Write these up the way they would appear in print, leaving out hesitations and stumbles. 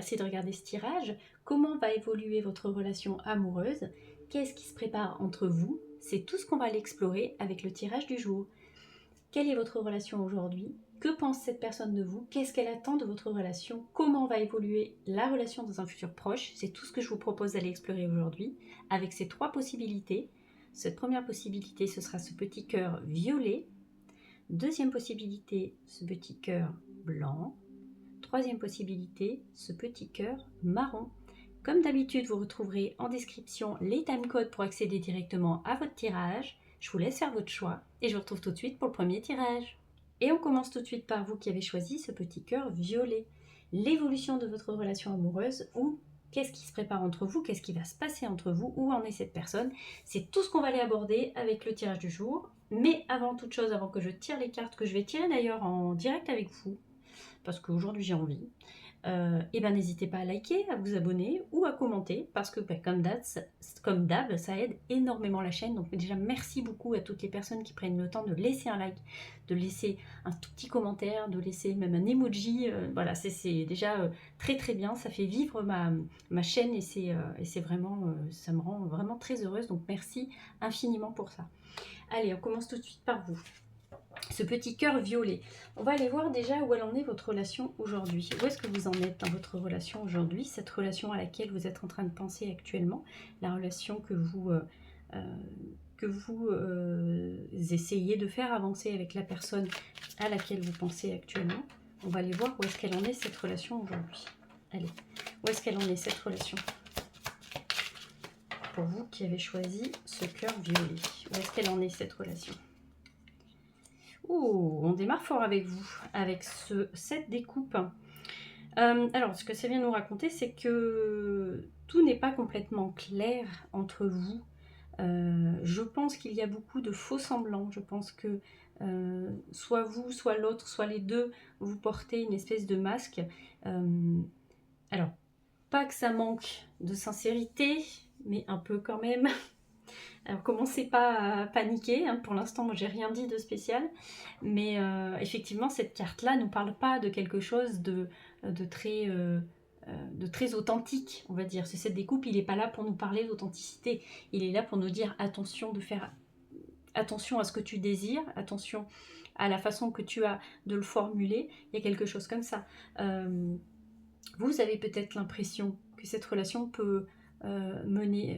merci de regarder ce tirage. Comment va évoluer votre relation amoureuse? Qu'est-ce qui se prépare entre vous? C'est tout ce qu'on va aller explorer avec le tirage du jour. Quelle est votre relation aujourd'hui? Que pense cette personne de vous? Qu'est-ce qu'elle attend de votre relation? Comment va évoluer la relation dans un futur proche? C'est tout ce que je vous propose d'aller explorer aujourd'hui avec ces 3 possibilités. Cette première possibilité, ce sera ce petit cœur violet. Deuxième possibilité, ce petit cœur blanc. Troisième possibilité, ce petit cœur marron. Comme d'habitude, vous retrouverez en description les timecodes pour accéder directement à votre tirage. Je vous laisse faire votre choix et je vous retrouve tout de suite pour le premier tirage. Et on commence tout de suite par vous qui avez choisi ce petit cœur violet. L'évolution de votre relation amoureuse ou qu'est-ce qui se prépare entre vous, qu'est-ce qui va se passer entre vous, où en est cette personne. C'est tout ce qu'on va aller aborder avec le tirage du jour. Mais avant toute chose, avant que je tire les cartes, que je vais tirer d'ailleurs en direct avec vous, parce qu'aujourd'hui j'ai envie, et ben n'hésitez pas à liker, à vous abonner ou à commenter parce que comme d'hab, ça aide énormément la chaîne. Donc déjà merci beaucoup à toutes les personnes qui prennent le temps de laisser un like, de laisser un tout petit commentaire, de laisser même un emoji. Voilà, c'est déjà très très bien, ça fait vivre ma chaîne et c'est vraiment, ça me rend vraiment très heureuse. Donc merci infiniment pour ça. Allez, on commence tout de suite par vous. Ce petit cœur violet. On va aller voir déjà où elle en est votre relation aujourd'hui. Où est-ce que vous en êtes dans votre relation aujourd'hui? Cette relation à laquelle vous êtes en train de penser actuellement, la relation que vous essayez de faire avancer avec la personne à laquelle vous pensez actuellement. On va aller voir où est-ce qu'elle en est cette relation aujourd'hui. Allez, où est-ce qu'elle en est cette relation? Pour vous qui avez choisi ce cœur violet, où est-ce qu'elle en est cette relation? Oh, on démarre fort avec vous, avec ce 7 découpes. Alors, ce que ça vient nous raconter, c'est que tout n'est pas complètement clair entre vous. Je pense qu'il y a beaucoup de faux semblants. Je pense que soit vous, soit l'autre, soit les deux, vous portez une espèce de masque. Alors, pas que ça manque de sincérité, mais un peu quand même. Alors commencez pas à paniquer, hein. Pour l'instant moi j'ai rien dit de spécial, mais effectivement cette carte-là ne nous parle pas de quelque chose de très authentique, on va dire. Ce set des coupes, il n'est pas là pour nous parler d'authenticité, il est là pour nous dire attention, de faire attention à ce que tu désires, attention à la façon que tu as de le formuler, il y a quelque chose comme ça. Vous avez peut-être l'impression que cette relation peut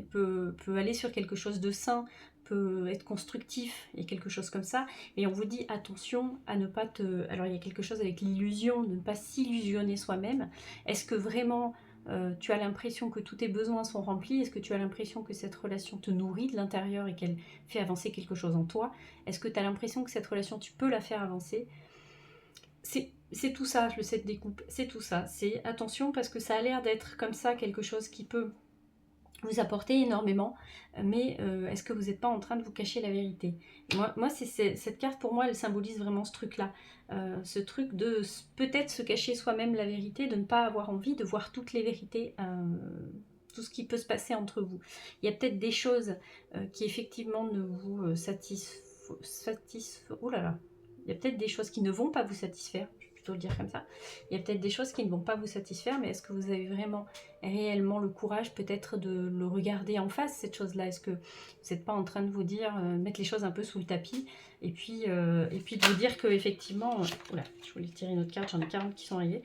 peut aller sur quelque chose de sain, peut être constructif, il y a quelque chose comme ça, mais on vous dit attention à ne pas te... Alors il y a quelque chose avec l'illusion, de ne pas s'illusionner soi-même. Est-ce que vraiment tu as l'impression que tous tes besoins sont remplis? Est-ce que tu as l'impression que cette relation te nourrit de l'intérieur et qu'elle fait avancer quelque chose en toi? Est-ce que tu as l'impression que cette relation, tu peux la faire avancer? C'est tout ça, le set des coupes, c'est tout ça. C'est attention parce que ça a l'air d'être comme ça quelque chose qui peut vous apporter énormément, mais est-ce que vous n'êtes pas en train de vous cacher la vérité? Moi cette carte, pour moi, elle symbolise vraiment ce truc-là. Ce truc de peut-être se cacher soi-même la vérité, de ne pas avoir envie de voir toutes les vérités, tout ce qui peut se passer entre vous. Il y a peut-être des choses qui effectivement ne vous oh là là. Il y a peut-être des choses qui ne vont pas vous satisfaire, je vais plutôt le dire comme ça. Il y a peut-être des choses qui ne vont pas vous satisfaire, mais est-ce que vous avez vraiment réellement le courage peut-être de le regarder en face, cette chose-là? Est-ce que vous n'êtes pas en train de vous dire, mettre les choses un peu sous le tapis, et puis de vous dire que effectivement, oula, je voulais tirer une autre carte, j'en ai 40 qui sont arrivées,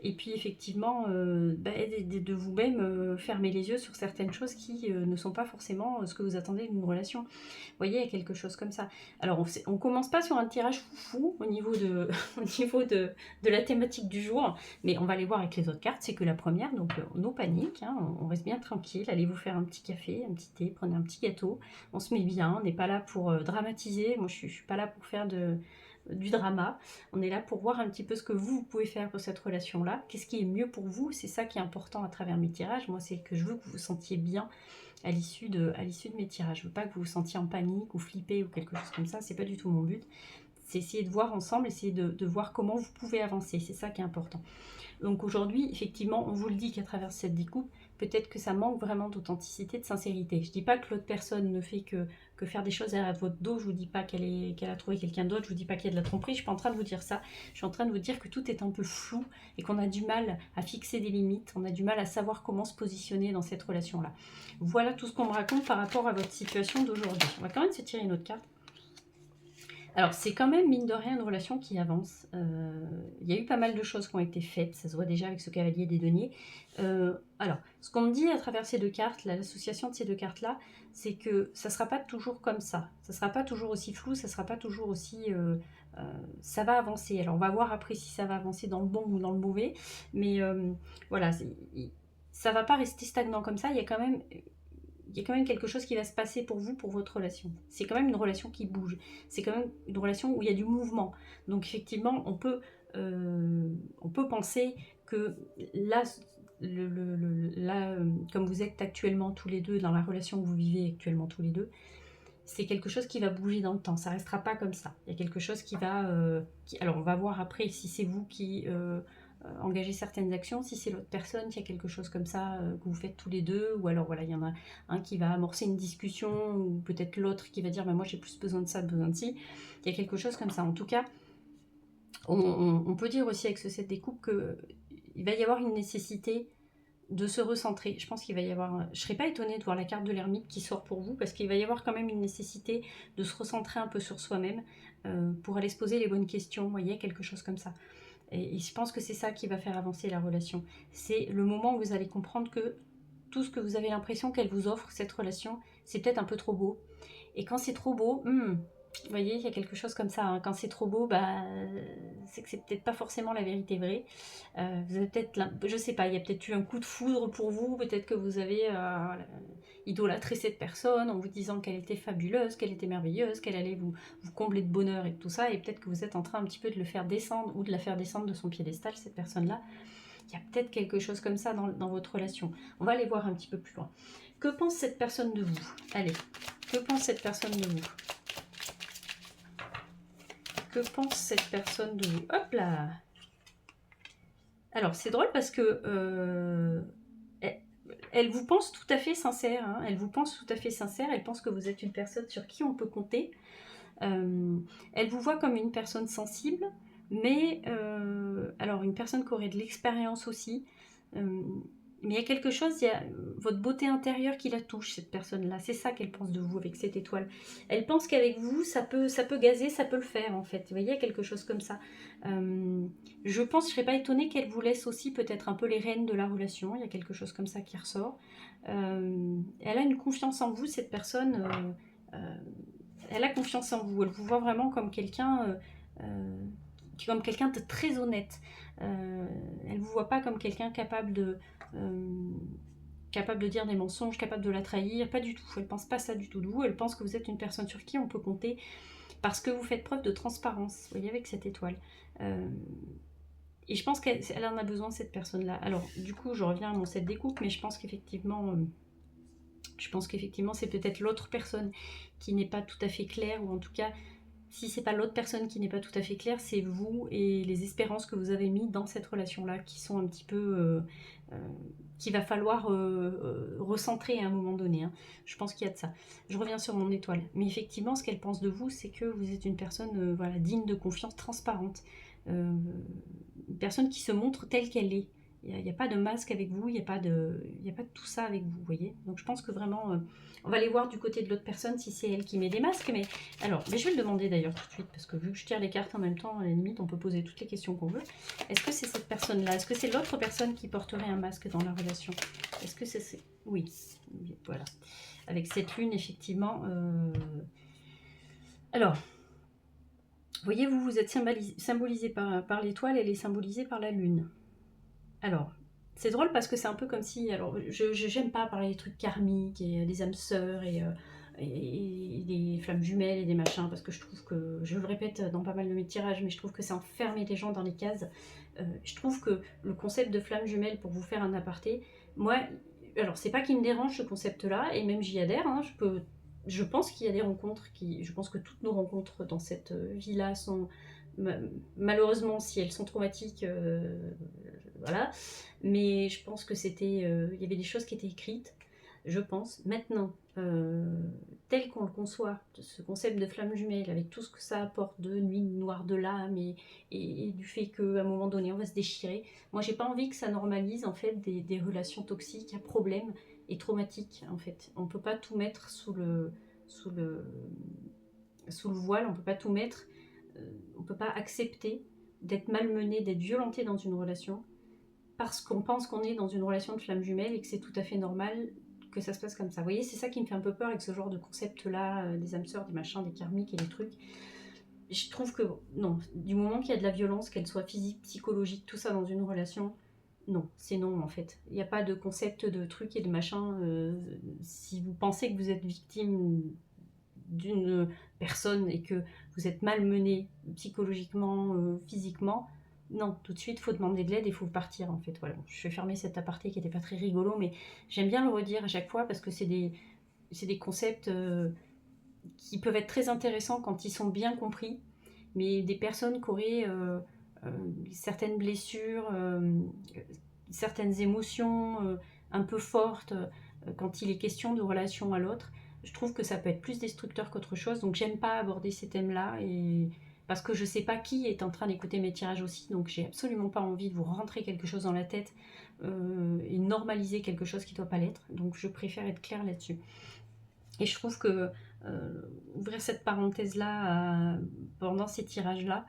et puis effectivement, de vous-même fermer les yeux sur certaines choses qui ne sont pas forcément ce que vous attendez d'une relation. Vous voyez, il y a quelque chose comme ça. Alors, on commence pas sur un tirage foufou au niveau de la thématique du jour, mais on va aller voir avec les autres cartes. C'est que la première, donc no panique, hein, on reste bien tranquille. Allez vous faire un petit café, un petit thé, prenez un petit gâteau. On se met bien, on n'est pas là pour dramatiser. Moi, je suis pas là pour faire du drama. On est là pour voir un petit peu ce que vous pouvez faire pour cette relation-là. Qu'est-ce qui est mieux pour vous? C'est ça qui est important à travers mes tirages. Moi, c'est que je veux que vous vous sentiez bien à l'issue de mes tirages. Je veux pas que vous vous sentiez en panique ou flippé ou quelque chose comme ça. C'est pas du tout mon but. C'est essayer de voir ensemble, essayer de voir comment vous pouvez avancer. C'est ça qui est important. Donc aujourd'hui, effectivement, on vous le dit qu'à travers cette découpe, peut-être que ça manque vraiment d'authenticité, de sincérité. Je ne dis pas que l'autre personne ne fait que faire des choses à votre dos, je ne vous dis pas qu'elle a trouvé quelqu'un d'autre, je ne vous dis pas qu'il y a de la tromperie, je ne suis pas en train de vous dire ça. Je suis en train de vous dire que tout est un peu flou et qu'on a du mal à fixer des limites, on a du mal à savoir comment se positionner dans cette relation-là. Voilà tout ce qu'on me raconte par rapport à votre situation d'aujourd'hui. On va quand même se tirer une autre carte. Alors, c'est quand même, mine de rien, une relation qui avance. Il y a eu pas mal de choses qui ont été faites. Ça se voit déjà avec ce cavalier des deniers. Alors, ce qu'on me dit à travers ces deux cartes, l'association de ces deux cartes-là, c'est que ça ne sera pas toujours comme ça. Ça ne sera pas toujours aussi flou, ça ne sera pas toujours aussi... ça va avancer. Alors, on va voir après si ça va avancer dans le bon ou dans le mauvais. Mais voilà, ça ne va pas rester stagnant comme ça. Il y a quand même quelque chose qui va se passer pour vous, pour votre relation. C'est quand même une relation qui bouge. C'est quand même une relation où il y a du mouvement. Donc effectivement, on peut penser que là, comme vous êtes actuellement tous les deux, dans la relation que vous vivez actuellement tous les deux, c'est quelque chose qui va bouger dans le temps. Ça ne restera pas comme ça. Il y a quelque chose qui va... alors on va voir après si c'est vous qui... engager certaines actions, si c'est l'autre personne, s'il y a quelque chose comme ça que vous faites tous les deux, ou alors voilà, il y en a un qui va amorcer une discussion, ou peut-être l'autre qui va dire, moi j'ai plus besoin de ça, besoin de ci, il y a quelque chose comme ça. En tout cas, on peut dire aussi avec ce set des coupes qu'il va y avoir une nécessité de se recentrer. Je pense qu'il va y avoir... Je serais pas étonnée de voir la carte de l'ermite qui sort pour vous, parce qu'il va y avoir quand même une nécessité de se recentrer un peu sur soi-même pour aller se poser les bonnes questions, vous voyez, quelque chose comme ça. Et je pense que c'est ça qui va faire avancer la relation. C'est le moment où vous allez comprendre que tout ce que vous avez l'impression qu'elle vous offre, cette relation, c'est peut-être un peu trop beau. Et quand c'est trop beau, vous voyez, il y a quelque chose comme ça. Hein. Quand c'est trop beau, c'est que c'est peut-être pas forcément la vérité vraie. Vous avez peut-être, je sais pas, il y a peut-être eu un coup de foudre pour vous. Peut-être que vous avez idolâtré cette personne en vous disant qu'elle était fabuleuse, qu'elle était merveilleuse, qu'elle allait vous combler de bonheur et tout ça. Et peut-être que vous êtes en train un petit peu de le faire descendre ou de la faire descendre de son piédestal, cette personne-là. Il y a peut-être quelque chose comme ça dans votre relation. On va aller voir un petit peu plus loin. Que pense cette personne de vous? Allez, que pense cette personne de vous? Que pense cette personne de vous? Hop là! Alors, c'est drôle parce que elle vous pense tout à fait sincère. Hein, elle vous pense tout à fait sincère. Elle pense que vous êtes une personne sur qui on peut compter. Elle vous voit comme une personne sensible, mais alors une personne qui aurait de l'expérience aussi. Mais il y a quelque chose, il y a votre beauté intérieure qui la touche, cette personne-là. C'est ça qu'elle pense de vous avec cette étoile. Elle pense qu'avec vous, ça peut gazer, ça peut le faire en fait. Vous voyez, il y a quelque chose comme ça. Je pense, je ne serais pas étonnée qu'elle vous laisse aussi peut-être un peu les rênes de la relation. Il y a quelque chose comme ça qui ressort. Elle a une confiance en vous, cette personne. Elle a confiance en vous. Elle vous voit vraiment comme quelqu'un de très honnête. Elle vous voit pas comme quelqu'un capable de dire des mensonges, capable de la trahir, pas du tout. Elle pense pas ça du tout de vous. Elle pense que vous êtes une personne sur qui on peut compter parce que vous faites preuve de transparence. Vous voyez, avec cette étoile. Et je pense qu'elle en a besoin, cette personne-là. Alors, du coup, je reviens à mon set des coupes, mais je pense qu'effectivement, c'est peut-être l'autre personne qui n'est pas tout à fait claire, ou en tout cas, si c'est pas l'autre personne qui n'est pas tout à fait claire, c'est vous et les espérances que vous avez mis dans cette relation-là qui sont un petit peu... qu'il va falloir recentrer à un moment donné. Hein. Je pense qu'il y a de ça. Je reviens sur mon étoile. Mais effectivement, ce qu'elle pense de vous, c'est que vous êtes une personne digne de confiance, transparente. Une personne qui se montre telle qu'elle est. Il n'y a pas de masque avec vous, il n'y a pas de tout ça avec vous, vous voyez. Donc je pense que vraiment, on va aller voir du côté de l'autre personne si c'est elle qui met des masques. Mais je vais le demander d'ailleurs tout de suite, parce que vu que je tire les cartes en même temps, à la limite, on peut poser toutes les questions qu'on veut. Est-ce que c'est cette personne-là? Est-ce que c'est l'autre personne qui porterait un masque dans la relation? Est-ce que c'est... Oui, voilà. Avec cette lune, effectivement... Alors... Vous voyez, vous êtes symbolisé par l'étoile, elle est symbolisée par la lune. Alors, c'est drôle parce que c'est un peu comme si... Alors, j'aime pas parler des trucs karmiques et des âmes sœurs et des flammes jumelles et des machins, parce que je trouve que, je le répète dans pas mal de mes tirages, mais je trouve que c'est enfermer les gens dans les cases. Je trouve que le concept de flammes jumelles, pour vous faire un aparté, moi, alors c'est pas qu'il me dérange ce concept-là, et même j'y adhère, hein, je pense qu'il y a des rencontres je pense que toutes nos rencontres dans cette vie-là sont, malheureusement, si elles sont traumatiques, voilà. Mais je pense que c'était, il y avait des choses qui étaient écrites, je pense. Maintenant, tel qu'on le conçoit, ce concept de flamme jumelle, avec tout ce que ça apporte de nuit noire de l'âme et du fait qu'à un moment donné, on va se déchirer, moi, j'ai pas envie que ça normalise, en fait, des relations toxiques à problème et traumatiques, en fait. On peut pas tout mettre sous le, sous le voile, on peut pas tout mettre, on peut pas accepter d'être malmené, d'être violenté dans une relation, parce qu'on pense qu'on est dans une relation de flamme jumelle et que c'est tout à fait normal que ça se passe comme ça. Vous voyez, c'est ça qui me fait un peu peur avec ce genre de concept-là, des âmes sœurs, des machins, des karmiques et des trucs. Je trouve que, non, du moment qu'il y a de la violence, qu'elle soit physique, psychologique, tout ça dans une relation, non, c'est non en fait. Il n'y a pas de concept de trucs et de machins. Si vous pensez que vous êtes victime d'une personne et que vous êtes malmené psychologiquement, physiquement, non, tout de suite, il faut demander de l'aide et il faut partir en fait. Voilà, je vais fermer cet aparté qui n'était pas très rigolo, mais j'aime bien le redire à chaque fois parce que c'est des concepts qui peuvent être très intéressants quand ils sont bien compris, mais des personnes qui auraient certaines blessures, certaines émotions un peu fortes quand il est question de relation à l'autre, je trouve que ça peut être plus destructeur qu'autre chose. Donc j'aime pas aborder ces thèmes-là et parce que je sais pas qui est en train d'écouter mes tirages aussi, donc j'ai absolument pas envie de vous rentrer quelque chose dans la tête et normaliser quelque chose qui doit pas l'être. Donc je préfère être claire là-dessus. Et je trouve que ouvrir cette parenthèse-là pendant ces tirages-là,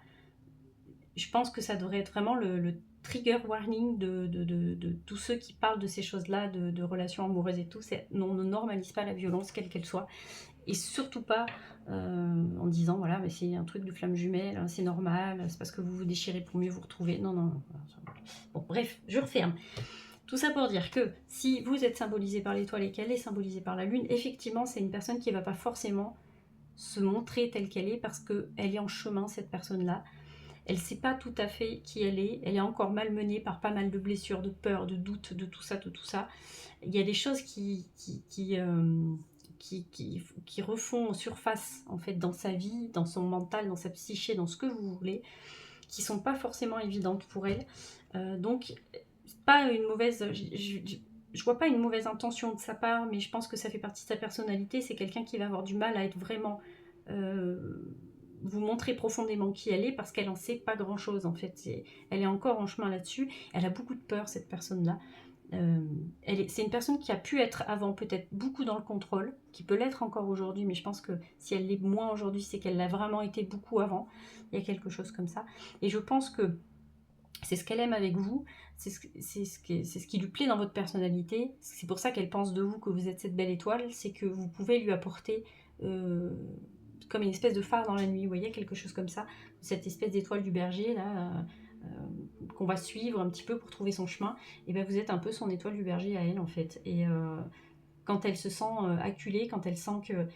je pense que ça devrait être vraiment le trigger warning de tous ceux qui parlent de ces choses-là, de relations amoureuses et tout. On ne normalise pas la violence, quelle qu'elle soit. Et surtout pas en disant, voilà, mais c'est un truc de flamme jumelle, hein, c'est normal, c'est parce que vous vous déchirez pour mieux vous retrouver. Non, non, non. Bon, bref, je referme. Tout ça pour dire que si vous êtes symbolisé par l'étoile et qu'elle est symbolisée par la lune, effectivement, c'est une personne qui ne va pas forcément se montrer telle qu'elle est parce qu'elle est en chemin, cette personne-là. Elle ne sait pas tout à fait qui elle est encore malmenée par pas mal de blessures, de peurs, de doutes, de tout ça, de tout ça. Il y a des choses qui refont surface en fait dans sa vie, dans son mental, dans sa psyché, dans ce que vous voulez, qui sont pas forcément évidentes pour elle. Donc, pas une mauvaise... Je vois pas une mauvaise intention de sa part, mais je pense que ça fait partie de sa personnalité. C'est quelqu'un qui va avoir du mal à être vraiment... vous montrer profondément qui elle est parce qu'elle en sait pas grand chose en fait. Elle est encore en chemin là-dessus. Elle a beaucoup de peur, cette personne-là. C'est une personne qui a pu être avant peut-être beaucoup dans le contrôle, qui peut l'être encore aujourd'hui, mais je pense que si elle l'est moins aujourd'hui, c'est qu'elle l'a vraiment été beaucoup avant. Il y a quelque chose comme ça. Et je pense que c'est ce qu'elle aime avec vous, c'est ce qui lui plaît dans votre personnalité. C'est pour ça qu'elle pense de vous que vous êtes cette belle étoile, c'est que vous pouvez lui apporter comme une espèce de phare dans la nuit, vous voyez, quelque chose comme ça, cette espèce d'étoile du berger là, qu'on va suivre un petit peu pour trouver son chemin, et bien vous êtes un peu son étoile du berger à elle en fait. Et quand elle se sent acculée, quand elle sent que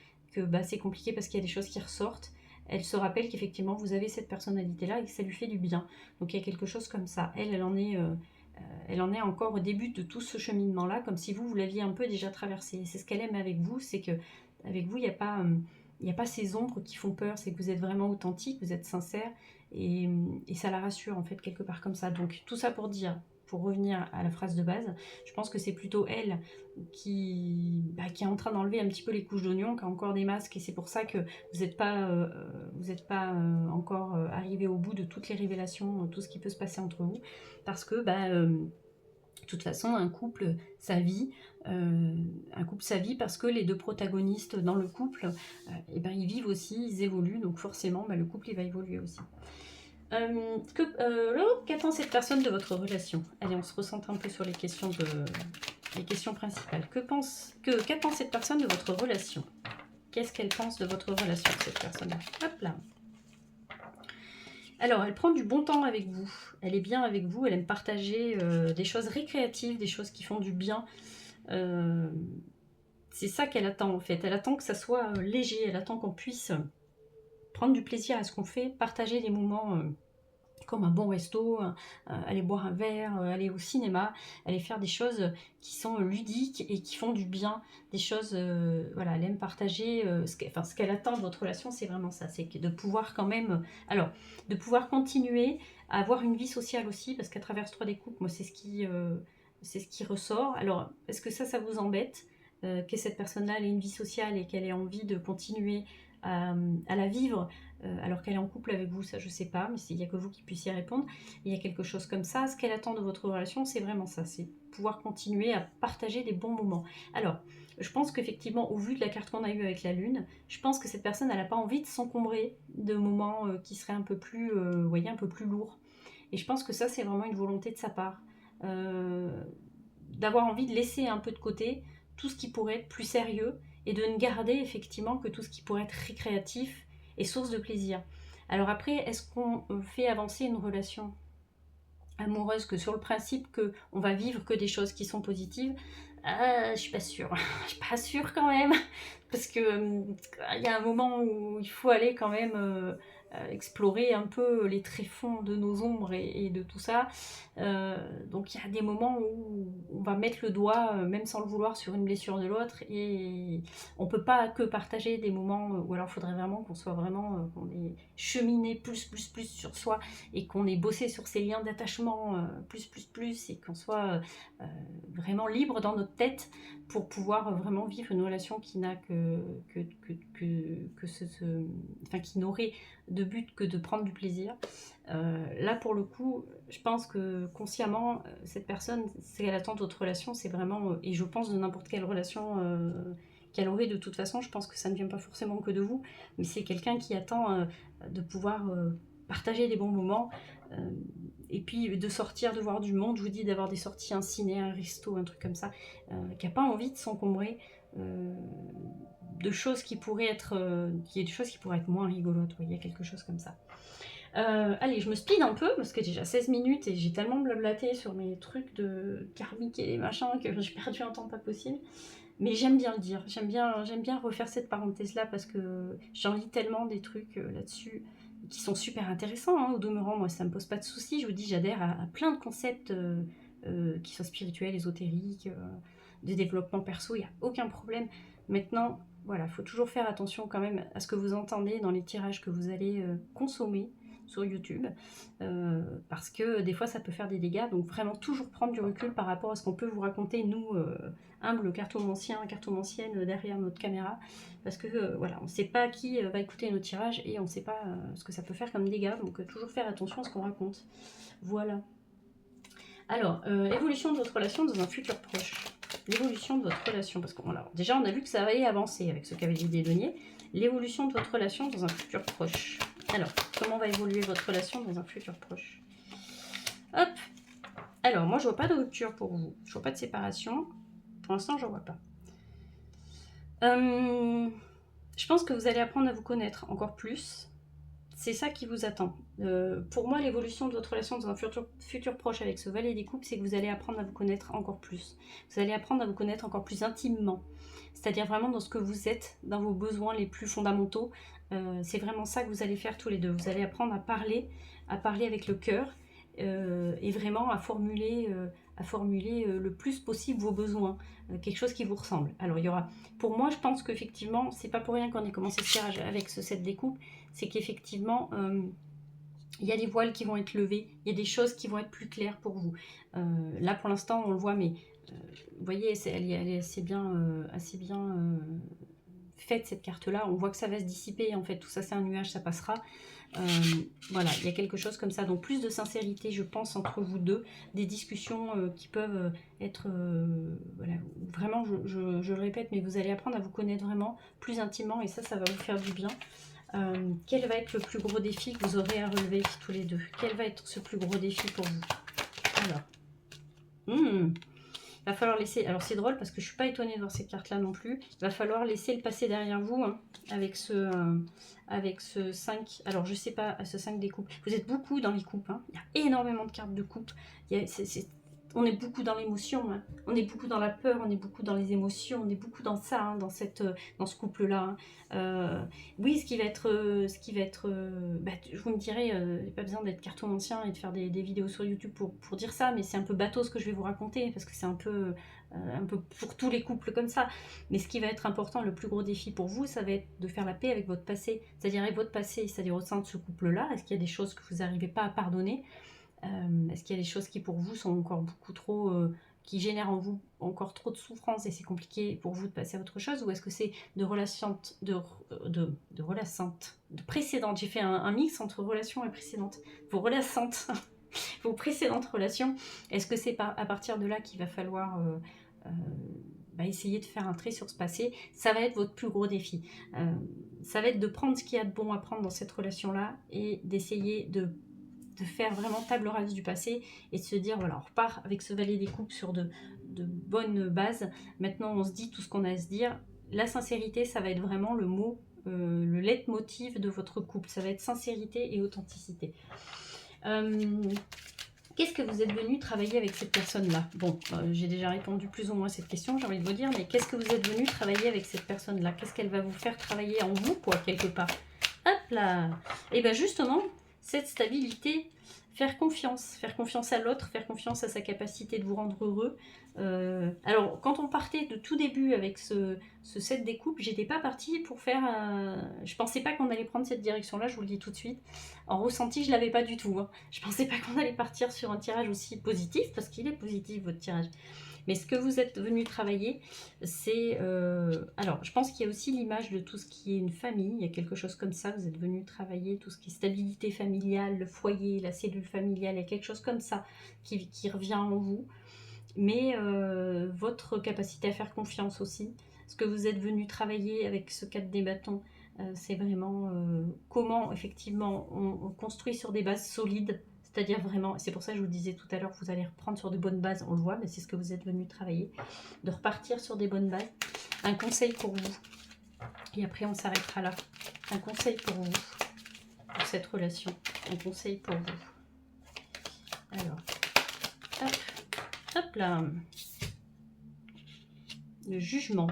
c'est compliqué parce qu'il y a des choses qui ressortent, elle se rappelle qu'effectivement vous avez cette personnalité-là et que ça lui fait du bien. Donc il y a quelque chose comme ça. Elle en est encore au début de tout ce cheminement-là, comme si vous l'aviez un peu déjà traversé. C'est ce qu'elle aime avec vous, c'est que avec vous, il n'y a pas ces ombres qui font peur, c'est que vous êtes vraiment authentique, vous êtes sincère, et ça la rassure en fait quelque part comme ça. Donc tout ça pour dire, pour revenir à la phrase de base, je pense que c'est plutôt elle qui est en train d'enlever un petit peu les couches d'oignon, qui a encore des masques, et c'est pour ça que vous n'êtes pas encore arrivé au bout de toutes les révélations, tout ce qui peut se passer entre vous, parce que de toute façon, un couple, sa vie, parce que les deux protagonistes dans le couple, ils vivent aussi, ils évoluent, donc forcément, le couple, il va évoluer aussi. Qu'attend cette personne de votre relation? Allez, on se recentre un peu sur les questions principales. Qu'attend cette personne de votre relation? Qu'est-ce qu'elle pense de votre relation, cette personne-là? Hop là. Alors, elle prend du bon temps avec vous, elle est bien avec vous, elle aime partager des choses récréatives, des choses qui font du bien. C'est ça qu'elle attend en fait, elle attend que ça soit léger, elle attend qu'on puisse prendre du plaisir à ce qu'on fait, partager des moments comme un bon resto, aller boire un verre, aller au cinéma, aller faire des choses qui sont ludiques et qui font du bien, des choses, voilà, elle aime partager, ce qu'elle attend de votre relation, c'est vraiment ça, c'est de pouvoir quand même, alors, de pouvoir continuer à avoir une vie sociale aussi, parce qu'à travers ce 3 découpes, moi, c'est ce qui ressort. Alors, est-ce que ça vous embête que cette personne-là ait une vie sociale et qu'elle ait envie de continuer à la vivre alors qu'elle est en couple avec vous, ça je sais pas, mais il n'y a que vous qui puissiez répondre. Il y a quelque chose comme ça. Ce qu'elle attend de votre relation, c'est vraiment ça, c'est pouvoir continuer à partager des bons moments. Alors, je pense qu'effectivement, au vu de la carte qu'on a eue avec la Lune, je pense que cette personne, elle n'a pas envie de s'encombrer de moments qui seraient un peu plus, vous voyez, un peu plus lourds. Et je pense que ça, c'est vraiment une volonté de sa part. D'avoir envie de laisser un peu de côté tout ce qui pourrait être plus sérieux et de ne garder effectivement que tout ce qui pourrait être récréatif et source de plaisir. Alors après, est-ce qu'on fait avancer une relation amoureuse que sur le principe qu'on va vivre que des choses qui sont positives? Je suis pas sûre. Je suis pas sûre quand même. Parce que il y a un moment où il faut aller quand même explorer un peu les tréfonds de nos ombres et de tout ça. Donc il y a des moments où on va mettre le doigt, même sans le vouloir, sur une blessure de l'autre et on peut pas que partager des moments ou alors il faudrait vraiment qu'on soit vraiment, qu'on ait cheminé plus sur soi et qu'on ait bossé sur ces liens d'attachement plus et qu'on soit vraiment libre dans notre tête pour pouvoir vraiment vivre une relation qui n'a enfin, qui n'aurait de but que de prendre du plaisir. Là pour le coup, je pense que consciemment, cette personne, ce qu'elle attend de votre relation, c'est vraiment, et je pense de n'importe quelle relation qu'elle aurait de toute façon, je pense que ça ne vient pas forcément que de vous, mais c'est quelqu'un qui attend de pouvoir partager des bons moments, et puis de sortir, de voir du monde, je vous dis, d'avoir des sorties, un ciné, un resto, un truc comme ça, qui n'a pas envie de s'encombrer de choses qui pourraient être, des choses qui pourraient être moins rigolotes, vous voyez, quelque chose comme ça. Allez, je me speed un peu parce que déjà 16 minutes et j'ai tellement blablaté sur mes trucs de karmique et les machins que j'ai perdu un temps pas possible. Mais j'aime bien le dire, j'aime bien refaire cette parenthèse-là parce que j'en lis tellement des trucs là-dessus qui sont super intéressants. Au demeurant, moi, ça me pose pas de soucis. Je vous dis, j'adhère à plein de concepts qui sont spirituels, ésotériques, de développement perso, il n'y a aucun problème. Maintenant, voilà, il faut toujours faire attention quand même à ce que vous entendez dans les tirages que vous allez consommer sur YouTube, parce que des fois ça peut faire des dégâts, donc vraiment toujours prendre du recul par rapport à ce qu'on peut vous raconter, nous, humbles cartomanciennes derrière notre caméra, parce que voilà, on ne sait pas qui va écouter nos tirages et on ne sait pas ce que ça peut faire comme dégâts, donc toujours faire attention à ce qu'on raconte. Voilà. Alors, évolution de votre relation dans un futur proche. L'évolution de votre relation, parce que déjà on a vu que ça allait avancer avec ce cavalier des deniers. L'évolution de votre relation dans un futur proche. Alors, comment va évoluer votre relation dans un futur proche? Hop. Alors, moi je vois pas de rupture pour vous. Je vois pas de séparation. Pour l'instant, je vois pas. Je pense que vous allez apprendre à vous connaître encore plus. C'est ça qui vous attend. Pour moi, l'évolution de votre relation dans un futur proche avec ce valet des coupes, c'est que vous allez apprendre à vous connaître encore plus. Vous allez apprendre à vous connaître encore plus intimement. C'est-à-dire vraiment dans ce que vous êtes, dans vos besoins les plus fondamentaux. C'est vraiment ça que vous allez faire tous les deux. Vous allez apprendre à parler avec le cœur et vraiment à formuler le plus possible vos besoins, quelque chose qui vous ressemble. Alors il y aura, pour moi je pense qu'effectivement, c'est pas pour rien qu'on ait commencé ce tirage avec ce set des coupes, c'est qu'effectivement il y a des voiles qui vont être levés, il y a des choses qui vont être plus claires pour vous. Là pour l'instant on le voit, mais vous voyez, elle est assez bien faite cette carte-là. On voit que ça va se dissiper, en fait, tout ça c'est un nuage, ça passera. Voilà, il y a quelque chose comme ça. Donc plus de sincérité, je pense, entre vous deux, des discussions qui peuvent être, voilà, vraiment, je le répète, mais vous allez apprendre à vous connaître vraiment plus intimement et ça va vous faire du bien. Quel va être le plus gros défi que vous aurez à relever tous les deux? Quel va être ce plus gros défi pour vous? Alors, il va falloir laisser... Alors c'est drôle parce que je suis pas étonnée de voir cette carte là non plus. Il va falloir laisser le passé derrière vous avec ce 5. Alors je sais pas, ce 5 des coupes. Vous êtes beaucoup dans les coupes. Il y a énormément de cartes de coupes. on est beaucoup dans l'émotion, hein. On est beaucoup dans la peur, on est beaucoup dans les émotions, on est beaucoup dans ça, hein, dans ce couple-là, hein. Oui, ce qui va être, bah, vous me direz, il n'y a pas besoin d'être cartomancien et de faire des vidéos sur YouTube pour dire ça, mais c'est un peu bateau ce que je vais vous raconter, parce que c'est un peu pour tous les couples comme ça. Mais ce qui va être important, le plus gros défi pour vous, ça va être de faire la paix avec votre passé, c'est-à-dire avec votre passé, c'est-à-dire au sein de ce couple-là, est-ce qu'il y a des choses que vous n'arrivez pas à pardonner? Est-ce qu'il y a des choses qui pour vous sont encore beaucoup trop, qui génèrent en vous encore trop de souffrance et c'est compliqué pour vous de passer à autre chose? Ou est-ce que c'est de précédentes? J'ai fait un mix entre relation et précédente. Vos relasantes, vos précédentes relations, est-ce que c'est à partir de là qu'il va falloir essayer de faire un trait sur ce passé? Ça va être votre plus gros défi. Ça va être de prendre ce qu'il y a de bon à prendre dans cette relation-là et d'essayer de faire vraiment table rase du passé et de se dire, voilà, on repart avec ce valet des coupes sur de bonnes bases. Maintenant, on se dit tout ce qu'on a à se dire. La sincérité, ça va être vraiment le mot, le leitmotiv de votre couple. Ça va être sincérité et authenticité. Qu'est-ce que vous êtes venu travailler avec cette personne-là? Bon, j'ai déjà répondu plus ou moins à cette question, j'ai envie de vous dire, mais qu'est-ce que vous êtes venu travailler avec cette personne-là? Qu'est-ce qu'elle va vous faire travailler en vous, quoi, quelque part? Hop là! Et bien justement, cette stabilité, faire confiance à l'autre, faire confiance à sa capacité de vous rendre heureux. Alors, quand on partait de tout début avec ce set des coupes, j'étais pas partie pour faire... je pensais pas qu'on allait prendre cette direction-là, je vous le dis tout de suite. En ressenti, je l'avais pas du tout, hein. Je pensais pas qu'on allait partir sur un tirage aussi positif, parce qu'il est positif, votre tirage. Mais ce que vous êtes venu travailler, c'est... alors, je pense qu'il y a aussi l'image de tout ce qui est une famille. Il y a quelque chose comme ça. Vous êtes venu travailler tout ce qui est stabilité familiale, le foyer, la cellule familiale. Il y a quelque chose comme ça qui revient en vous. Mais votre capacité à faire confiance aussi. Ce que vous êtes venu travailler avec ce 4 des bâtons, c'est vraiment comment, effectivement, on construit sur des bases solides. C'est-à-dire vraiment, c'est pour ça que je vous disais tout à l'heure, vous allez reprendre sur de bonnes bases, on le voit, mais c'est ce que vous êtes venu travailler, de repartir sur des bonnes bases. Un conseil pour vous, et après on s'arrêtera là. Un conseil pour vous, pour cette relation. Un conseil pour vous. Alors, hop, hop là. Le jugement.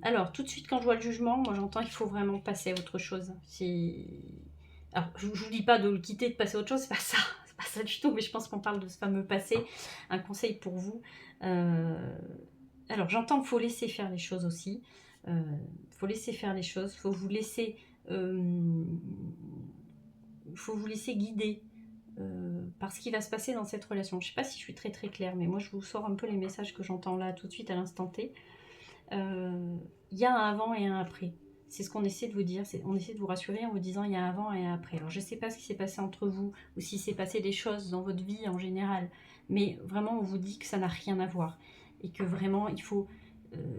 Alors, tout de suite, quand je vois le jugement, moi j'entends qu'il faut vraiment passer à autre chose. Alors, je ne vous dis pas de le quitter, de passer à autre chose, c'est pas ça. C'est pas ça du tout, mais je pense qu'on parle de ce fameux passé. Un conseil pour vous. Alors, j'entends qu'il faut laisser faire les choses aussi. Faut laisser faire les choses. Faut vous laisser guider par ce qui va se passer dans cette relation. Je ne sais pas si je suis très très claire, mais moi je vous sors un peu les messages que j'entends là tout de suite à l'instant T. Il y a un avant et un après. C'est ce qu'on essaie de vous dire. On essaie de vous rassurer en vous disant il y a un avant et un après. Alors je ne sais pas ce qui s'est passé entre vous ou s'il s'est passé des choses dans votre vie en général, mais vraiment on vous dit que ça n'a rien à voir et que vraiment il faut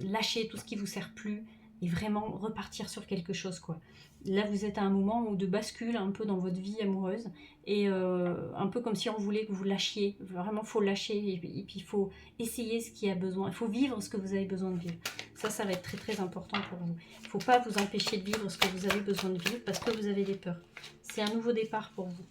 lâcher tout ce qui ne vous sert plus et vraiment repartir sur quelque chose, quoi. Là, vous êtes à un moment de bascule un peu dans votre vie amoureuse et un peu comme si on voulait que vous lâchiez. Vraiment, il faut lâcher et puis il faut essayer ce qu'il y a besoin. Il faut vivre ce que vous avez besoin de vivre. Ça va être très très important pour vous. Il ne faut pas vous empêcher de vivre ce que vous avez besoin de vivre parce que vous avez des peurs. C'est un nouveau départ pour vous.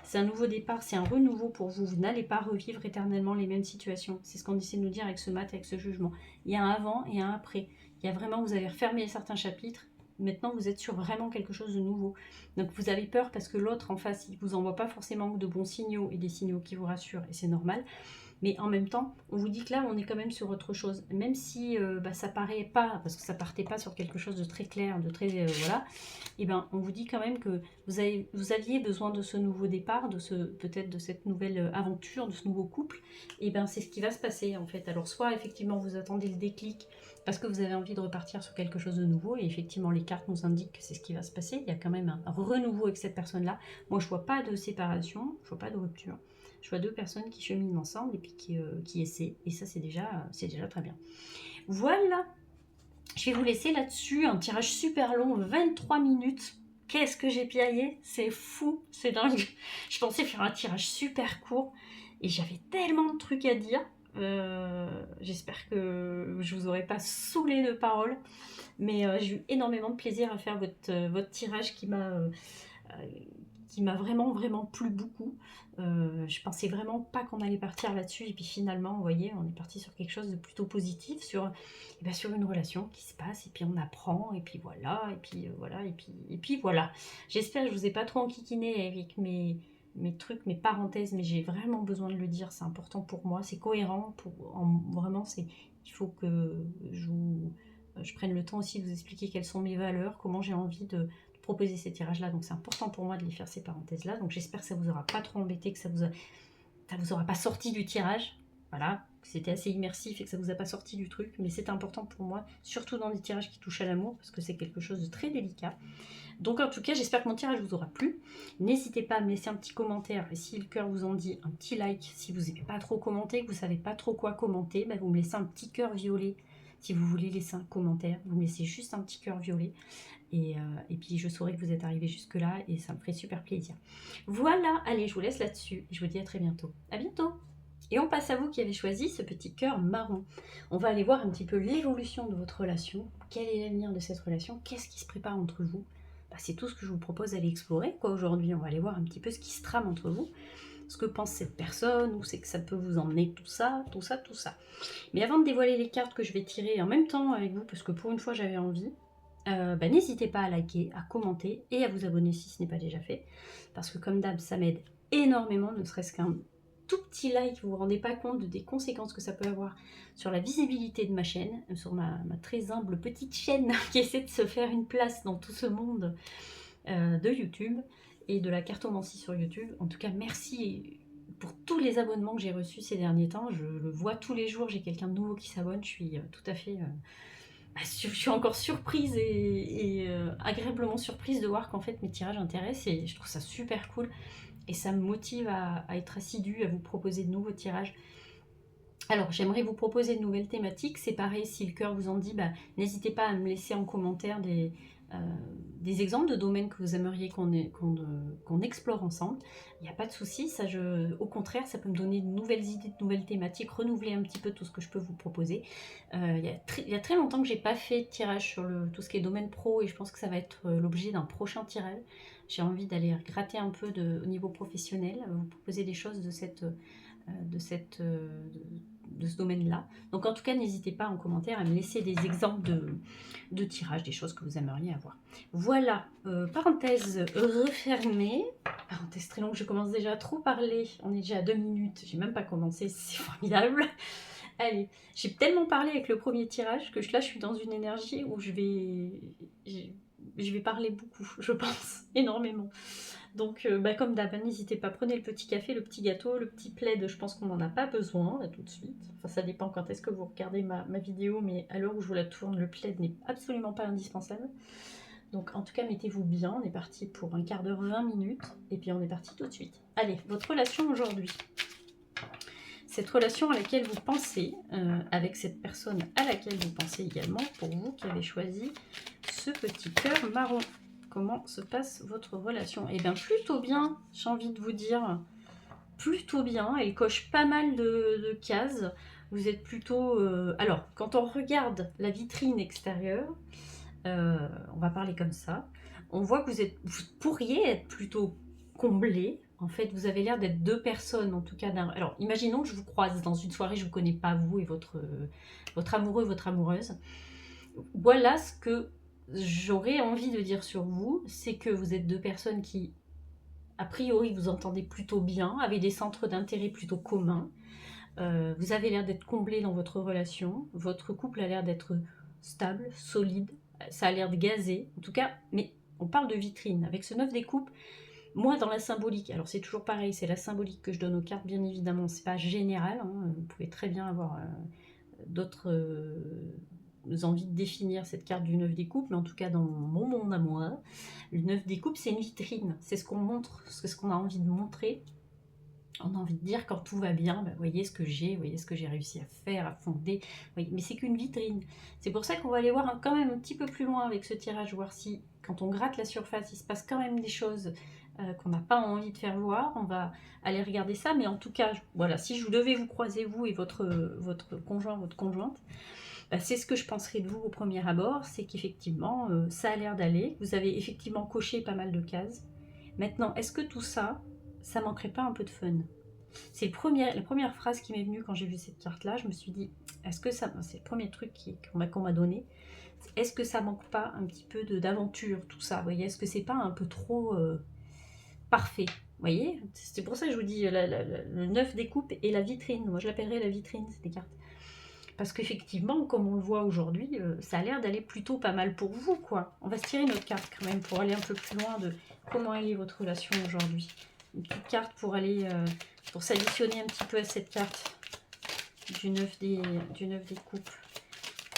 C'est un nouveau départ, c'est un renouveau pour vous. Vous n'allez pas revivre éternellement les mêmes situations. C'est ce qu'on essaie de nous dire avec ce mat, avec ce jugement. Il y a un avant et un après. Il y a vraiment, vous avez refermé certains chapitres. Maintenant, vous êtes sur vraiment quelque chose de nouveau. Donc, vous avez peur parce que l'autre en face, il ne vous envoie pas forcément de bons signaux et des signaux qui vous rassurent. Et c'est normal. Mais en même temps, on vous dit que là, on est quand même sur autre chose. Même si ça paraît pas, parce que ça partait pas sur quelque chose de très clair, de très... voilà. Et ben, on vous dit quand même que vous aviez besoin de ce nouveau départ, peut-être de cette nouvelle aventure, de ce nouveau couple. Et ben, c'est ce qui va se passer, en fait. Alors, soit, effectivement, vous attendez le déclic parce que vous avez envie de repartir sur quelque chose de nouveau. Et effectivement, les cartes nous indiquent que c'est ce qui va se passer. Il y a quand même un renouveau avec cette personne-là. Moi, je vois pas de séparation, je vois pas de rupture. Je vois deux personnes qui cheminent ensemble et puis qui essaient. Et ça, c'est déjà très bien. Voilà. Je vais vous laisser là-dessus. Un tirage super long, 23 minutes. Qu'est-ce que j'ai piaillé? C'est fou, c'est dingue. Je pensais faire un tirage super court. Et j'avais tellement de trucs à dire. J'espère que je vous aurai pas saoulé de paroles. Mais j'ai eu énormément de plaisir à faire votre tirage qui m'a... qui m'a vraiment plu beaucoup. Je pensais vraiment pas qu'on allait partir là-dessus, et puis finalement, vous voyez, on est parti sur quelque chose de plutôt positif, sur, sur une relation qui se passe, et puis on apprend, et puis voilà, et puis voilà, et puis voilà. J'espère que je vous ai pas trop enquiquiné avec mes trucs, mes parenthèses, mais j'ai vraiment besoin de le dire, c'est important pour moi, c'est cohérent, vraiment, il faut que je prenne le temps aussi de vous expliquer quelles sont mes valeurs, comment j'ai envie de proposer ces tirages-là, donc c'est important pour moi de les faire, ces parenthèses-là, donc j'espère que ça vous aura pas trop embêté, que ça vous aura pas sorti du tirage, voilà, que c'était assez immersif et que ça vous a pas sorti du truc, mais c'est important pour moi, surtout dans des tirages qui touchent à l'amour, parce que c'est quelque chose de très délicat. Donc en tout cas, j'espère que mon tirage vous aura plu. N'hésitez pas à me laisser un petit commentaire, et si le cœur vous en dit, un petit like. Si vous n'aimez pas trop commenter, que vous savez pas trop quoi commenter, bah vous me laissez un petit cœur violet. Si vous voulez laisser un commentaire, vous me laissez juste un petit cœur violet. Et puis je saurai que vous êtes arrivé jusque là, et ça me ferait super plaisir. Voilà, allez, je vous laisse là-dessus, et je vous dis à très bientôt. À bientôt. Et on passe à vous qui avez choisi ce petit cœur marron. On va aller voir un petit peu l'évolution de votre relation. Quel est l'avenir de cette relation? Qu'est-ce qui se prépare entre vous? C'est tout ce que je vous propose d'aller explorer aujourd'hui. On va aller voir un petit peu ce qui se trame entre vous, ce que pense cette personne, où c'est que ça peut vous emmener, tout ça. Mais avant de dévoiler les cartes que je vais tirer en même temps avec vous, parce que pour une fois j'avais envie, n'hésitez pas à liker, à commenter et à vous abonner si ce n'est pas déjà fait, parce que comme d'hab, ça m'aide énormément, ne serait-ce qu'un tout petit like, vous vous rendez pas compte des conséquences que ça peut avoir sur la visibilité de ma chaîne, sur ma très humble petite chaîne qui essaie de se faire une place dans tout ce monde de YouTube et de la cartomancie sur YouTube. En tout cas, merci pour tous les abonnements que j'ai reçus ces derniers temps. Je le vois tous les jours, j'ai quelqu'un de nouveau qui s'abonne. Je suis tout à fait... je suis encore surprise et agréablement surprise de voir qu'en fait mes tirages intéressent, et je trouve ça super cool. Et ça me motive à être assidue, à vous proposer de nouveaux tirages. Alors, j'aimerais vous proposer de nouvelles thématiques. C'est pareil, si le cœur vous en dit, n'hésitez pas à me laisser en commentaire des exemples de domaines que vous aimeriez qu'on explore ensemble. Il n'y a pas de souci, au contraire, ça peut me donner de nouvelles idées, de nouvelles thématiques, renouveler un petit peu tout ce que je peux vous proposer. Il y a très longtemps que j'ai pas fait de tirage sur tout ce qui est domaine pro, et je pense que ça va être l'objet d'un prochain tirage. J'ai envie d'aller gratter un peu au niveau professionnel, vous proposer des choses de ce domaine-là. Donc en tout cas, n'hésitez pas en commentaire à me laisser des exemples de tirages, des choses que vous aimeriez avoir. Voilà, parenthèse refermée. Parenthèse très longue, je commence déjà à trop parler. On est déjà à 2 minutes, j'ai même pas commencé, c'est formidable. Allez, j'ai tellement parlé avec le premier tirage que là je suis dans une énergie où je vais parler beaucoup, je pense, énormément. Donc, comme d'hab, n'hésitez pas, prenez le petit café, le petit gâteau, le petit plaid, je pense qu'on n'en a pas besoin, là, tout de suite. Enfin, ça dépend quand est-ce que vous regardez ma vidéo, mais à l'heure où je vous la tourne, le plaid n'est absolument pas indispensable. Donc, en tout cas, mettez-vous bien, on est parti pour un quart d'heure, 20 minutes, et puis on est parti tout de suite. Allez, votre relation aujourd'hui. Cette relation à laquelle vous pensez, avec cette personne à laquelle vous pensez également, pour vous qui avez choisi ce petit cœur marron. Comment se passe votre relation? Eh bien, plutôt bien, j'ai envie de vous dire. Plutôt bien, elle coche pas mal de cases. Vous êtes plutôt... Alors, quand on regarde la vitrine extérieure, on va parler comme ça, on voit que vous pourriez être plutôt comblé. En fait, vous avez l'air d'être 2 personnes, en tout cas. Alors, imaginons que je vous croise dans une soirée, je ne vous connais pas, vous et votre amoureux, votre amoureuse. Voilà ce que j'aurais envie de dire sur vous, c'est que vous êtes 2 personnes qui, a priori, vous entendez plutôt bien, avez des centres d'intérêt plutôt communs. Vous avez l'air d'être comblé dans votre relation. Votre couple a l'air d'être stable, solide. Ça a l'air de gazer. En tout cas, mais on parle de vitrine. Avec ce 9 des coupes, moi, dans la symbolique, alors c'est toujours pareil, c'est la symbolique que je donne aux cartes, bien évidemment. C'est pas général. Vous pouvez très bien avoir d'autres envie de définir cette carte du 9 des coupes, mais en tout cas dans mon monde à moi, le 9 des coupes c'est une vitrine, c'est ce qu'on montre, c'est ce qu'on a envie de montrer. On a envie de dire quand tout va bien, voyez ce que j'ai, voyez ce que j'ai réussi à faire, à fonder, voyez, mais c'est qu'une vitrine. C'est pour ça qu'on va aller voir quand même un petit peu plus loin avec ce tirage, voir si quand on gratte la surface, il se passe quand même des choses qu'on n'a pas envie de faire voir. On va aller regarder ça, mais en tout cas, voilà, si je devais vous croiser, vous et votre conjoint, votre conjointe, c'est ce que je penserais de vous au premier abord, c'est qu'effectivement, ça a l'air d'aller. Vous avez effectivement coché pas mal de cases. Maintenant, est-ce que tout ça, ça manquerait pas un peu de fun? C'est la première phrase qui m'est venue quand j'ai vu cette carte-là. Je me suis dit, est-ce que ça... C'est le premier truc qu'on m'a donné. Est-ce que ça manque pas un petit peu d'aventure, tout ça? Vous voyez, est-ce que c'est pas un peu trop parfait? Vous voyez, c'est pour ça que je vous dis le 9 des coupes et la vitrine. Moi, je l'appellerais la vitrine, ces cartes. Parce qu'effectivement, comme on le voit aujourd'hui, ça a l'air d'aller plutôt pas mal pour vous, quoi. On va se tirer notre carte quand même pour aller un peu plus loin de comment elle est votre relation aujourd'hui. Une petite carte pour aller, pour s'additionner un petit peu à cette carte du 9 des coupes.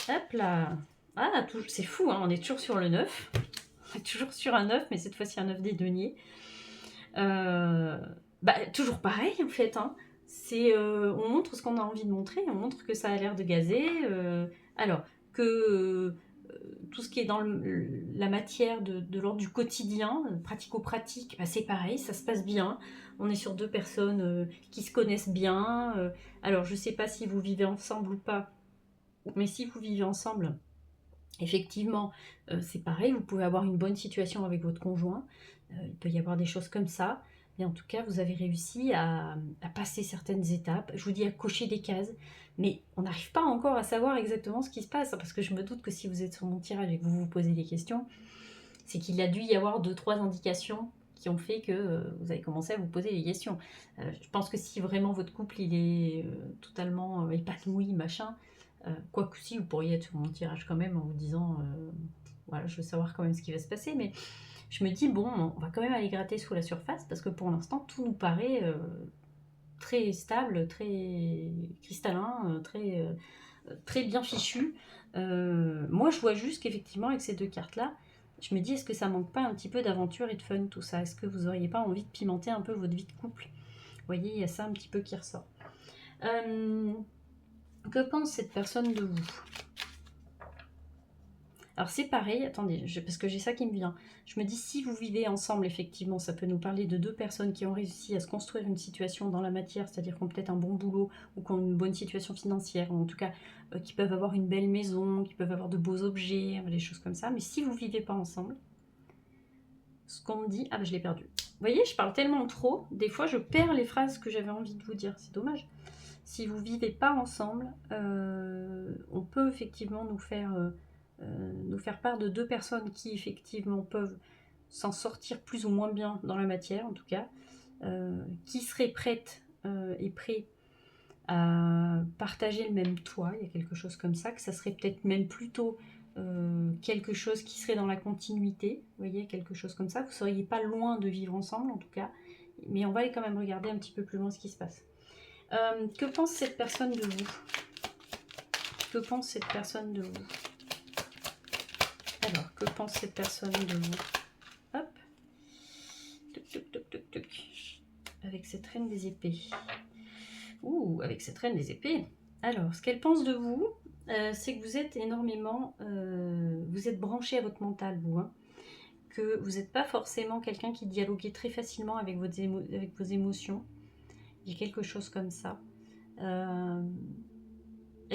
Hop là. Ah, c'est fou, hein, on est toujours sur le 9. On est toujours sur un 9, mais cette fois-ci un 9 des deniers. Toujours pareil en fait, hein. On montre ce qu'on a envie de montrer, on montre que ça a l'air de gazer, alors que tout ce qui est dans la matière de l'ordre du quotidien, pratico-pratique, c'est pareil, ça se passe bien, on est sur deux personnes qui se connaissent bien, alors je sais pas si vous vivez ensemble ou pas, mais si vous vivez ensemble, effectivement, c'est pareil, vous pouvez avoir une bonne situation avec votre conjoint, il peut y avoir des choses comme ça, mais en tout cas, vous avez réussi à passer certaines étapes, je vous dis à cocher des cases, mais on n'arrive pas encore à savoir exactement ce qui se passe, parce que je me doute que si vous êtes sur mon tirage et que vous vous posez des questions, c'est qu'il a dû y avoir 2-3 indications qui ont fait que vous avez commencé à vous poser des questions. Je pense que si vraiment votre couple il est totalement épanoui, machin, quoique si, vous pourriez être sur mon tirage quand même en vous disant voilà, je veux savoir quand même ce qui va se passer, mais je me dis bon, on va quand même aller gratter sous la surface parce que pour l'instant tout nous paraît très stable, très cristallin, très bien fichu. Moi je vois juste qu'effectivement avec ces deux cartes là, je me dis est-ce que ça manque pas un petit peu d'aventure et de fun tout ça? Est-ce que vous auriez pas envie de pimenter un peu votre vie de couple? Vous voyez, il y a ça un petit peu qui ressort. Que pense cette personne de vous? Alors c'est pareil, attendez, parce que j'ai ça qui me vient. Je me dis, si vous vivez ensemble, effectivement, ça peut nous parler de deux personnes qui ont réussi à se construire une situation dans la matière, c'est-à-dire qui ont peut-être un bon boulot ou qui ont une bonne situation financière, ou en tout cas qui peuvent avoir une belle maison, qui peuvent avoir de beaux objets, des choses comme ça. Mais si vous ne vivez pas ensemble, ce qu'on me dit... Ah ben je l'ai perdu. Vous voyez, je parle tellement trop, des fois je perds les phrases que j'avais envie de vous dire, c'est dommage. Si vous ne vivez pas ensemble, on peut effectivement nous faire part de deux personnes qui effectivement peuvent s'en sortir plus ou moins bien dans la matière en tout cas, qui seraient prêtes et prêts à partager le même toit, il y a quelque chose comme ça, que ça serait peut-être même plutôt quelque chose qui serait dans la continuité, vous voyez, quelque chose comme ça, vous ne seriez pas loin de vivre ensemble en tout cas, mais on va aller quand même regarder un petit peu plus loin ce qui se passe. Que pense cette personne de vous? Que pense cette personne de vous? Alors, que pense cette personne de vous? Hop. Tuc, tuc, tuc, tuc, tuc. Avec cette reine des épées. Ouh, avec cette reine des épées. Alors, ce qu'elle pense de vous, c'est que vous êtes énormément... vous êtes branché à votre mental, vous. Hein, que vous n'êtes pas forcément quelqu'un qui dialoguait très facilement avec vos émotions. Il y a quelque chose comme ça. Elle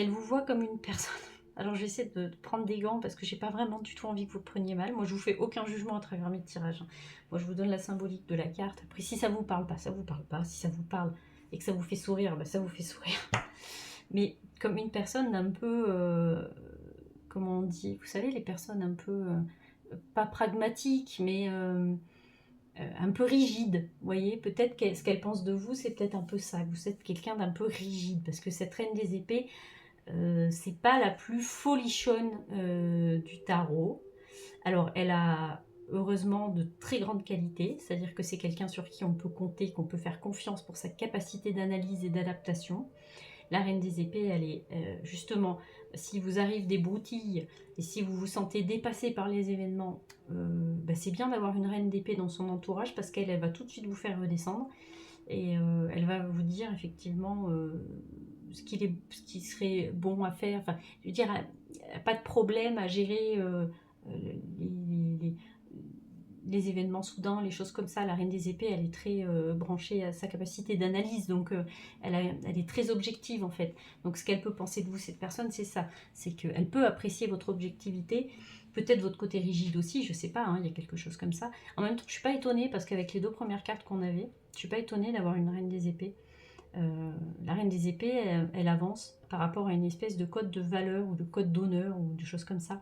vous voit comme une personne... Alors je vais essayer de prendre des gants parce que j'ai pas vraiment du tout envie que vous le preniez mal. Moi je vous fais aucun jugement à travers mes tirages. Moi je vous donne la symbolique de la carte. Après si ça vous parle pas, ça vous parle pas. Si ça vous parle et que ça vous fait sourire, ça vous fait sourire. Mais comme une personne un peu... comment on dit? Vous savez, les personnes un peu... pas pragmatiques, mais... un peu rigide, vous voyez, peut-être ce qu'elle pense de vous, c'est peut-être un peu ça, vous êtes quelqu'un d'un peu rigide, parce que cette reine des épées, c'est pas la plus folichonne du tarot. Alors, elle a heureusement de très grandes qualités, c'est-à-dire que c'est quelqu'un sur qui on peut compter, qu'on peut faire confiance pour sa capacité d'analyse et d'adaptation. La reine des épées, elle est justement, si vous arrive des broutilles et si vous vous sentez dépassé par les événements, c'est bien d'avoir une reine d'épée dans son entourage parce qu'elle va tout de suite vous faire redescendre et elle va vous dire effectivement ce qui serait bon à faire. Enfin, je veux dire, pas de problème à gérer les événements soudains, les choses comme ça. La reine des épées, elle est très branchée à sa capacité d'analyse, donc elle est très objective en fait. Donc ce qu'elle peut penser de vous, cette personne, c'est ça, c'est qu'elle peut apprécier votre objectivité Peut-être votre côté rigide aussi, je sais pas, hein, il y a quelque chose comme ça. En même temps, je suis pas étonnée parce qu'avec les 2 premières cartes qu'on avait, je suis pas étonnée d'avoir une reine des épées. La reine des épées, elle avance par rapport à une espèce de code de valeur ou de code d'honneur ou des choses comme ça.